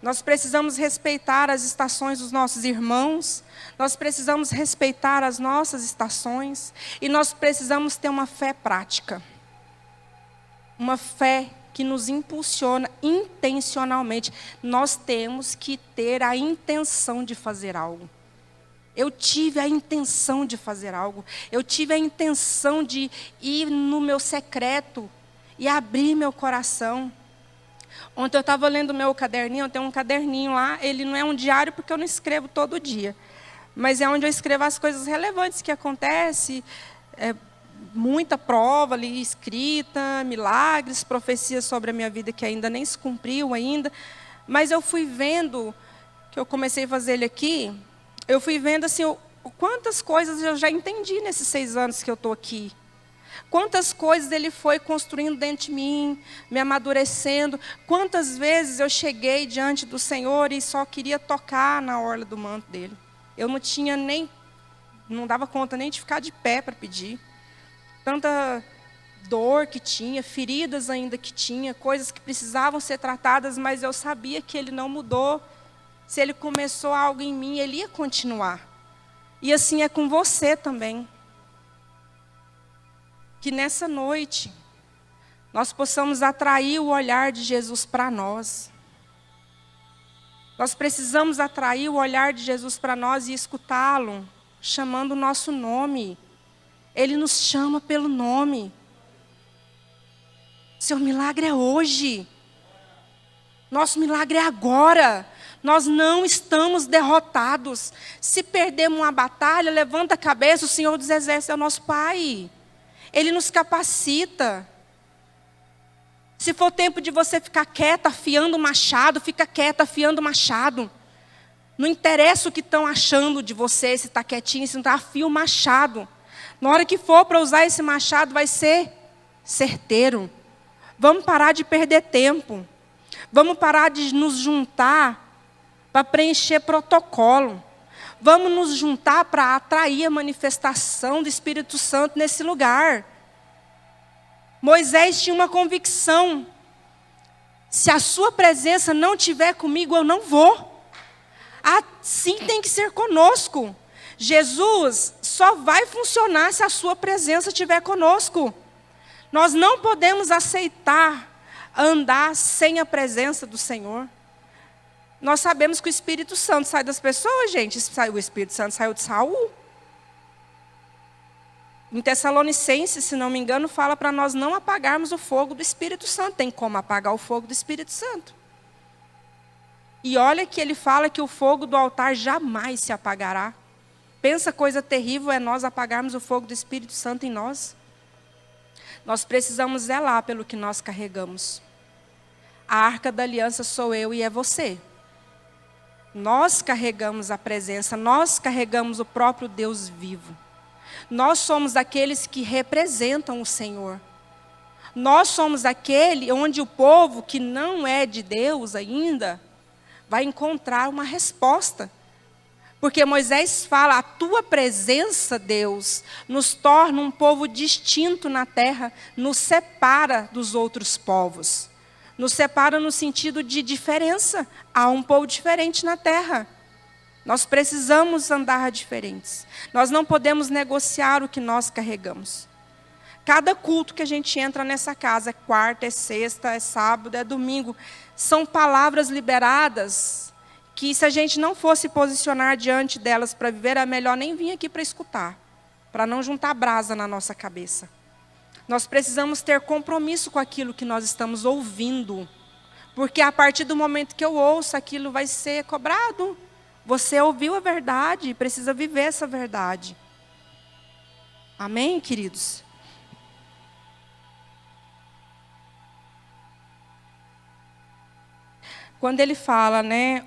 Nós precisamos respeitar as estações dos nossos irmãos, nós precisamos respeitar as nossas estações, e nós precisamos ter uma fé prática. Uma fé que nos impulsiona intencionalmente. Nós temos que ter a intenção de fazer algo. Eu tive a intenção de fazer algo. Eu tive a intenção de ir no meu secreto e abrir meu coração. Ontem eu estava lendo o meu caderninho, eu tenho um caderninho lá, ele não é um diário porque eu não escrevo todo dia, mas é onde eu escrevo as coisas relevantes que acontecem, muita prova ali escrita, milagres, profecias sobre a minha vida que ainda nem se cumpriu ainda, mas eu fui vendo, que eu comecei a fazer ele aqui, eu fui vendo assim, quantas coisas eu já entendi nesses 6 anos que eu estou aqui. Quantas coisas Ele foi construindo dentro de mim, me amadurecendo. Quantas vezes eu cheguei diante do Senhor e só queria tocar na orla do manto dEle. Eu não dava conta nem de ficar de pé para pedir. Tanta dor que tinha, feridas ainda que tinha, coisas que precisavam ser tratadas, mas eu sabia que Ele não mudou. Se Ele começou algo em mim, Ele ia continuar. E assim é com você também. Que nessa noite, nós possamos atrair o olhar de Jesus para nós. Nós precisamos atrair o olhar de Jesus para nós e escutá-lo, chamando o nosso nome. Ele nos chama pelo nome. Seu milagre é hoje. Nosso milagre é agora. Nós não estamos derrotados. Se perdermos uma batalha, levanta a cabeça, o Senhor dos Exércitos é o nosso Pai. Ele nos capacita. Se for tempo de você ficar quieta, afiando o machado, fica quieta, afiando o machado. Não interessa o que estão achando de você, se está quietinho, se não está, afia o machado. Na hora que for para usar esse machado, vai ser certeiro. Vamos parar de perder tempo. Vamos parar de nos juntar para preencher protocolo. Vamos nos juntar para atrair a manifestação do Espírito Santo nesse lugar. Moisés tinha uma convicção. Se a sua presença não estiver comigo, eu não vou. Assim tem que ser conosco. Jesus só vai funcionar se a sua presença estiver conosco. Nós não podemos aceitar andar sem a presença do Senhor. Nós sabemos que o Espírito Santo sai das pessoas, gente. O Espírito Santo saiu de Saul. Em Tessalonicenses, se não me engano, fala para nós não apagarmos o fogo do Espírito Santo. Tem como apagar o fogo do Espírito Santo. E olha que ele fala que o fogo do altar jamais se apagará. Pensa coisa terrível é nós apagarmos o fogo do Espírito Santo em nós. Nós precisamos zelar pelo que nós carregamos. A arca da aliança sou eu e é você. Nós carregamos a presença, nós carregamos o próprio Deus vivo. Nós somos aqueles que representam o Senhor. Nós somos aquele onde o povo que não é de Deus ainda vai encontrar uma resposta. Porque Moisés fala, a tua presença, Deus, nos torna um povo distinto na terra, nos separa dos outros povos. Nos separa no sentido de diferença. Há um povo diferente na terra. Nós precisamos andar diferentes. Nós não podemos negociar o que nós carregamos. Cada culto que a gente entra nessa casa, é quarta, é sexta, é sábado, é domingo, são palavras liberadas que, se a gente não fosse posicionar diante delas para viver, é melhor nem vir aqui para escutar, para não juntar brasa na nossa cabeça. Nós precisamos ter compromisso com aquilo que nós estamos ouvindo, porque a partir do momento que eu ouço, aquilo vai ser cobrado. Você ouviu a verdade, precisa viver essa verdade. Amém, queridos? Quando ele fala, né?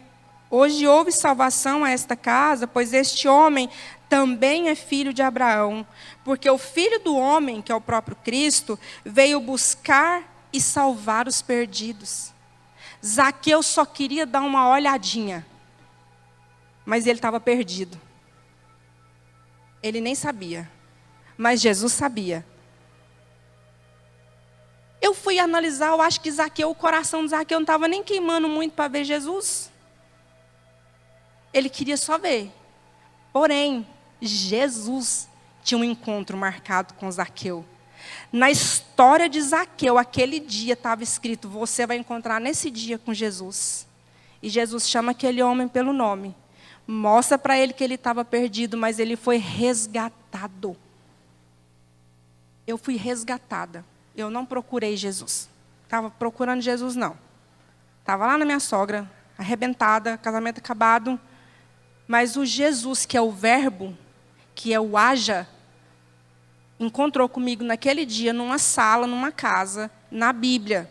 Hoje houve salvação a esta casa, pois este homem também é filho de Abraão. Porque o Filho do homem, que é o próprio Cristo, veio buscar e salvar os perdidos. Zaqueu só queria dar uma olhadinha, mas ele estava perdido. Ele nem sabia, mas Jesus sabia. Eu fui analisar, eu acho que Zaqueu, o coração de Zaqueu não estava nem queimando muito para ver Jesus. Ele queria só ver. Porém, Jesus tinha um encontro marcado com Zaqueu. Na história de Zaqueu, aquele dia estava escrito, você vai encontrar nesse dia com Jesus. E Jesus chama aquele homem pelo nome. Mostra para ele que ele estava perdido, mas ele foi resgatado. Eu fui resgatada. Eu não procurei Jesus. Estava procurando Jesus, não. Estava lá na minha sogra, arrebentada, casamento acabado. Mas o Jesus, que é o verbo, que é o haja, encontrou comigo naquele dia, numa sala, numa casa, na Bíblia.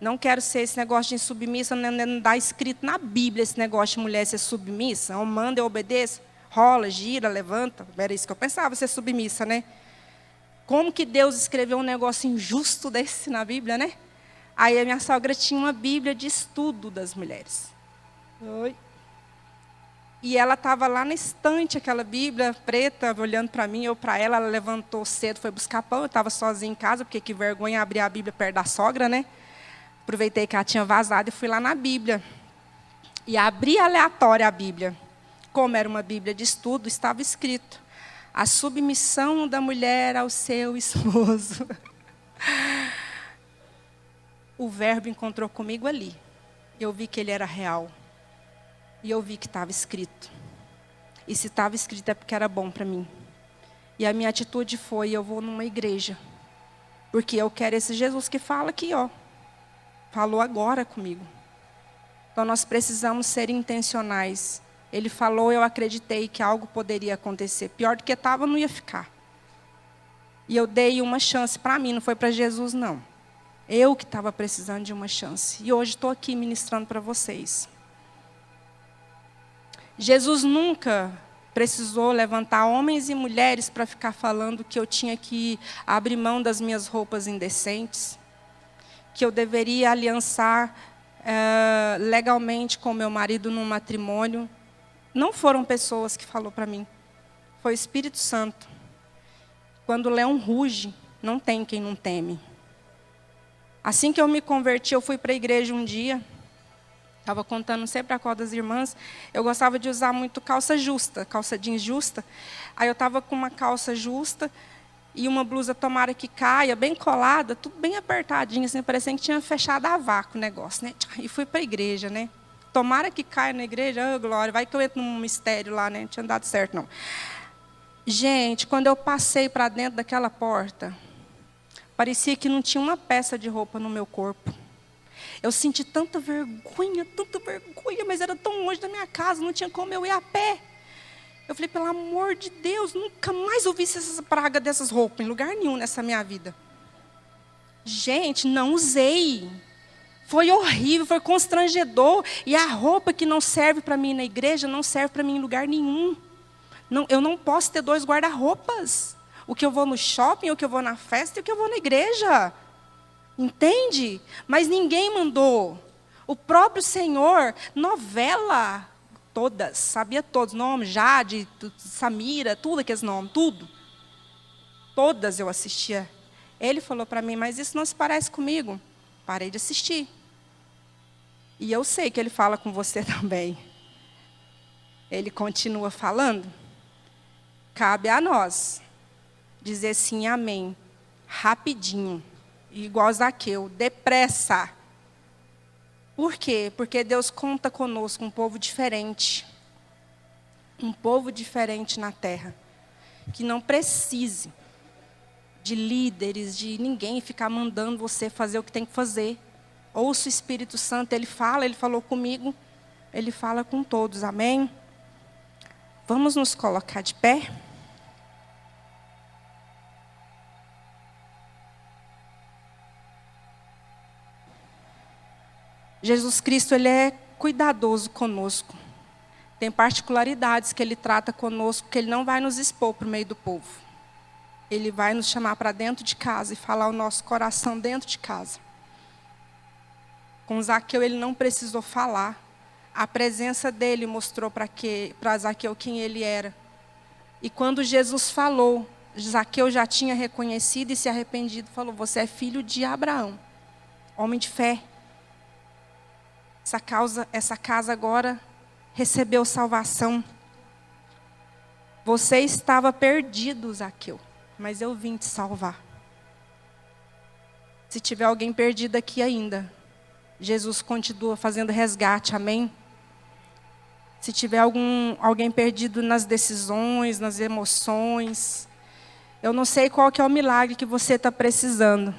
Não quero ser esse negócio de submissa, não dá escrito na Bíblia esse negócio de mulher ser submissa. Eu mando, eu obedeço, rola, gira, levanta. Era isso que eu pensava, ser submissa, né? Como que Deus escreveu um negócio injusto desse na Bíblia, né? Aí a minha sogra tinha uma Bíblia de estudo das mulheres. Oi. E ela estava lá na estante, aquela Bíblia preta, olhando para mim, eu para ela. Ela levantou cedo, foi buscar pão. Eu estava sozinha em casa, porque que vergonha abrir a Bíblia perto da sogra, né? Aproveitei que ela tinha vazado e fui lá na Bíblia. E abri aleatória a Bíblia. Como era uma Bíblia de estudo, estava escrito: a submissão da mulher ao seu esposo. O verbo encontrou comigo ali. Eu vi que ele era real. E eu vi que estava escrito. E se estava escrito é porque era bom para mim. E a minha atitude foi, eu vou numa igreja. Porque eu quero esse Jesus que fala aqui, ó. Falou agora comigo. Então nós precisamos ser intencionais. Ele falou, eu acreditei que algo poderia acontecer. Pior do que estava, não ia ficar. E eu dei uma chance para mim, não foi para Jesus, não. Eu que estava precisando de uma chance. E hoje estou aqui ministrando para vocês. Jesus nunca precisou levantar homens e mulheres para ficar falando que eu tinha que abrir mão das minhas roupas indecentes, que eu deveria aliançar legalmente com meu marido num matrimônio. Não foram pessoas que falou para mim, foi o Espírito Santo. Quando o leão ruge, não tem quem não teme. Assim que eu me converti, eu fui para a igreja um dia. Estava contando sempre a qual das irmãs. Eu gostava de usar muito calça justa, calça jeans justa. Aí eu estava com uma calça justa e uma blusa tomara que caia, bem colada, tudo bem apertadinho, assim, parecendo que tinha fechado a vácuo o negócio, né? E fui para a igreja, né? Tomara que caia na igreja, oh, glória, vai que eu entro num mistério lá, né? Não tinha dado certo, não. Gente, quando eu passei para dentro daquela porta, parecia que não tinha uma peça de roupa no meu corpo. Eu senti tanta vergonha, mas era tão longe da minha casa, não tinha como eu ir a pé. Eu falei, pelo amor de Deus, nunca mais ouvi essa praga dessas roupas, em lugar nenhum nessa minha vida. Gente, não usei. Foi horrível, foi constrangedor. E a roupa que não serve para mim na igreja, não serve para mim em lugar nenhum. Não, eu não posso ter 2 guarda-roupas. O que eu vou no shopping, o que eu vou na festa e o que eu vou na igreja. Entende? Mas ninguém mandou. O próprio Senhor, novela, todas, sabia todos, nomes, Jade, Samira, tudo aqueles nomes, tudo. Todas eu assistia. Ele falou para mim, mas isso não se parece comigo. Parei de assistir. E eu sei que ele fala com você também. Ele continua falando. Cabe a nós dizer assim, amém, rapidinho, igual Zaqueu, depressa. Por quê? Porque Deus conta conosco, um povo diferente na terra, que não precise de líderes, de ninguém ficar mandando você fazer o que tem que fazer. Ouça o Espírito Santo, Ele falou comigo, Ele fala com todos, amém? Vamos nos colocar de pé? Jesus Cristo, Ele é cuidadoso conosco. Tem particularidades que Ele trata conosco, que Ele não vai nos expor para o meio do povo. Ele vai nos chamar para dentro de casa e falar o nosso coração dentro de casa. Com Zaqueu, Ele não precisou falar. A presença dele mostrou para Zaqueu quem ele era. E quando Jesus falou, Zaqueu já tinha reconhecido e se arrependido. Falou, você é filho de Abraão, homem de fé. Essa casa agora recebeu salvação. Você estava perdido, Zaqueu, mas eu vim te salvar. Se tiver alguém perdido aqui ainda, Jesus continua fazendo resgate, amém? Se tiver alguém perdido nas decisões, nas emoções, eu não sei qual que é o milagre que você está precisando,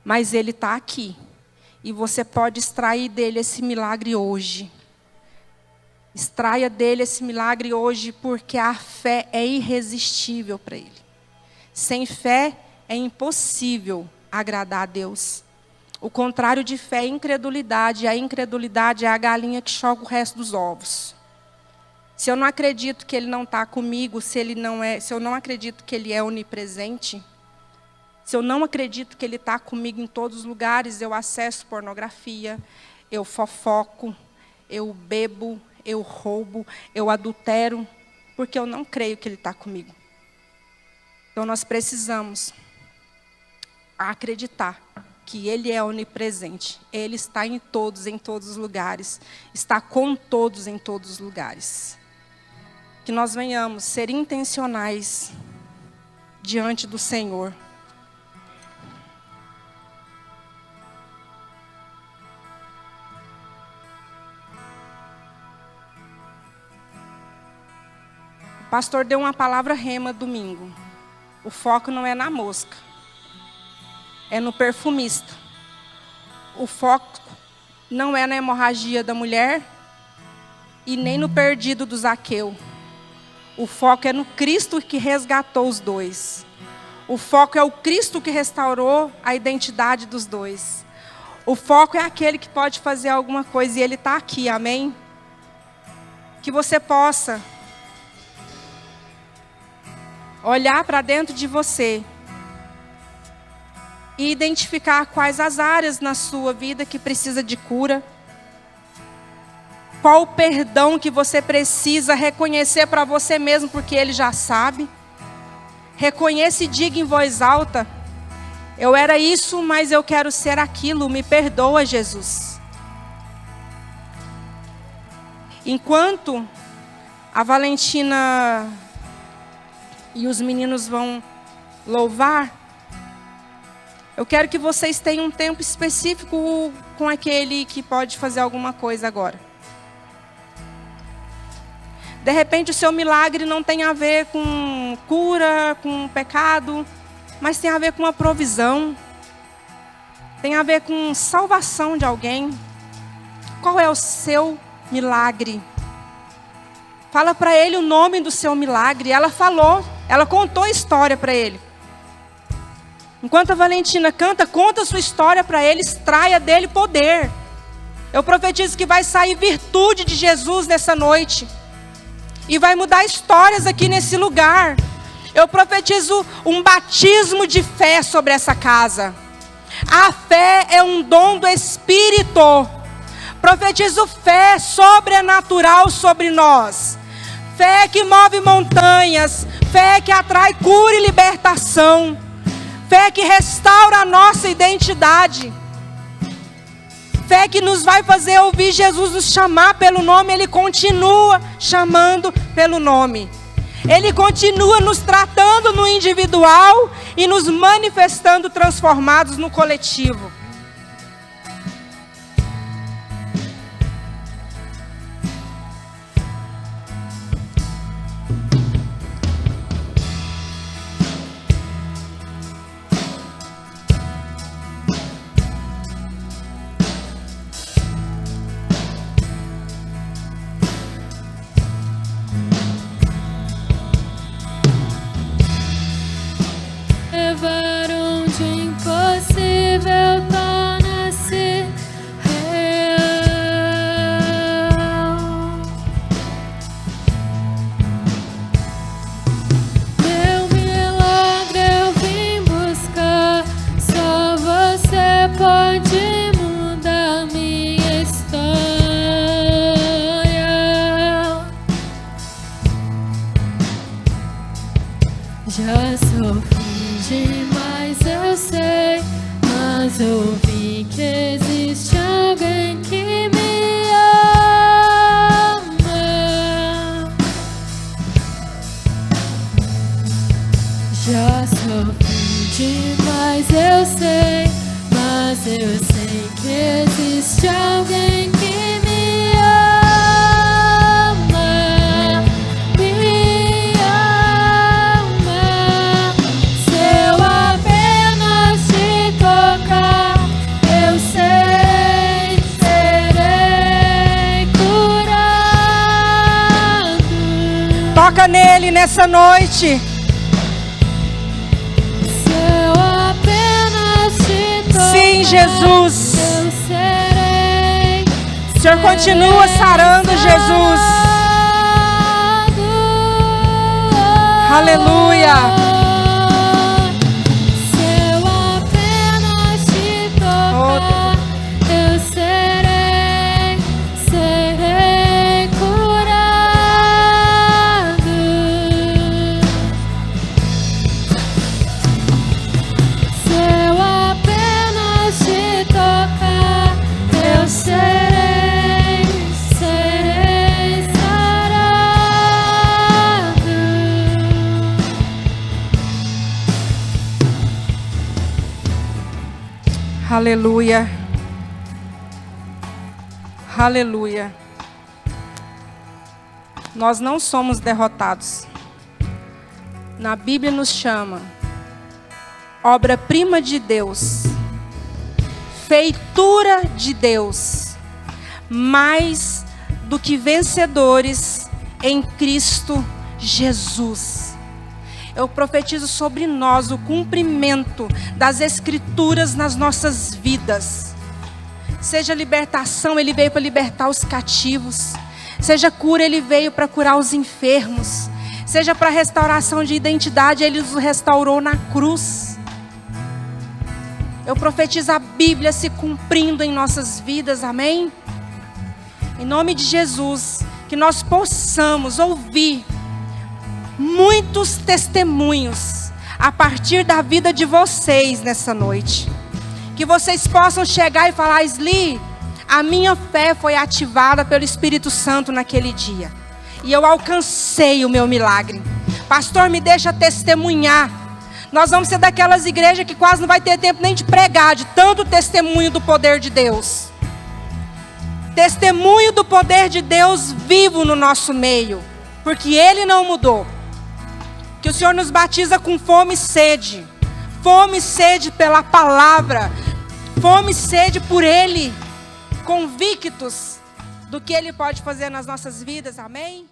mas Ele está aqui. E você pode extrair dele esse milagre hoje. Extraia dele esse milagre hoje, porque a fé é irresistível para Ele. Sem fé é impossível agradar a Deus. O contrário de fé é incredulidade. E a incredulidade é a galinha que choca o resto dos ovos. Se eu não acredito que Ele não está comigo, se eu não acredito que Ele é onipresente, se eu não acredito que Ele está comigo em todos os lugares, eu acesso pornografia, eu fofoco, eu bebo, eu roubo, eu adultero, porque eu não creio que Ele está comigo. Então nós precisamos acreditar que Ele é onipresente. Ele está em todos os lugares. Está com todos em todos os lugares. Que nós venhamos ser intencionais diante do Senhor. O pastor deu uma palavra rema domingo. O foco não é na mosca. É no perfumista. O foco não é na hemorragia da mulher e nem no perdido do Zaqueu. O foco é no Cristo que resgatou os dois. O foco é o Cristo que restaurou a identidade dos dois. O foco é aquele que pode fazer alguma coisa e Ele está aqui, amém? Que você possa olhar para dentro de você e identificar quais as áreas na sua vida que precisa de cura. Qual o perdão que você precisa reconhecer para você mesmo, porque Ele já sabe. Reconheça e diga em voz alta: eu era isso, mas eu quero ser aquilo. Me perdoa, Jesus. Enquanto a Valentina e os meninos vão louvar, eu quero que vocês tenham um tempo específico com aquele que pode fazer alguma coisa agora. De repente o seu milagre não tem a ver com cura, com pecado, mas tem a ver com uma provisão. Tem a ver com salvação de alguém. Qual é o seu milagre? Fala para ele o nome do seu milagre. Ela falou, ela contou a história para ele. Enquanto a Valentina canta, conta a sua história para ele, extraia dele poder. Eu profetizo que vai sair virtude de Jesus nessa noite. E vai mudar histórias aqui nesse lugar. Eu profetizo um batismo de fé sobre essa casa. A fé é um dom do Espírito. Profetizo fé sobrenatural sobre nós. Fé que move montanhas. Fé que atrai cura e libertação. Fé que restaura a nossa identidade. Fé que nos vai fazer ouvir Jesus nos chamar pelo nome. Ele continua chamando pelo nome. Ele continua nos tratando no individual e nos manifestando transformados no coletivo. Levar onde o impossível torna-se real. Meu milagre eu vim buscar, só você pode mudar minha história. Já sofri demais, eu sei, mas eu vi que existe alguém que me ama. Já sofri demais, eu sei, mas eu sei que existe alguém que me ama. Toca nele nessa noite. Se eu apenas te tocar, Sim, Jesus. eu serei. O Senhor continua sarando, Jesus. Aleluia. Se eu apenas te tocar, eu serei curado. Se eu apenas te tocar, eu serei sarado. Aleluia. Aleluia. Nós não somos derrotados. Na Bíblia nos chama obra-prima de Deus, feitura de Deus, mais do que vencedores em Cristo Jesus. Eu profetizo sobre nós o cumprimento das Escrituras nas nossas vidas. Seja libertação, Ele veio para libertar os cativos. Seja cura, Ele veio para curar os enfermos. Seja para restauração de identidade, Ele nos restaurou na cruz. Eu profetizo a Bíblia se cumprindo em nossas vidas, amém? Em nome de Jesus, que nós possamos ouvir muitos testemunhos a partir da vida de vocês nessa noite. Que vocês possam chegar e falar: Sli, a minha fé foi ativada pelo Espírito Santo naquele dia. E eu alcancei o meu milagre. Pastor, me deixa testemunhar. Nós vamos ser daquelas igrejas que quase não vai ter tempo nem de pregar, de tanto testemunho do poder de Deus. Testemunho do poder de Deus vivo no nosso meio. Porque Ele não mudou. Que o Senhor nos batiza com fome e sede. Fome e sede pela palavra. Fome e sede por Ele. Convictos do que Ele pode fazer nas nossas vidas. Amém?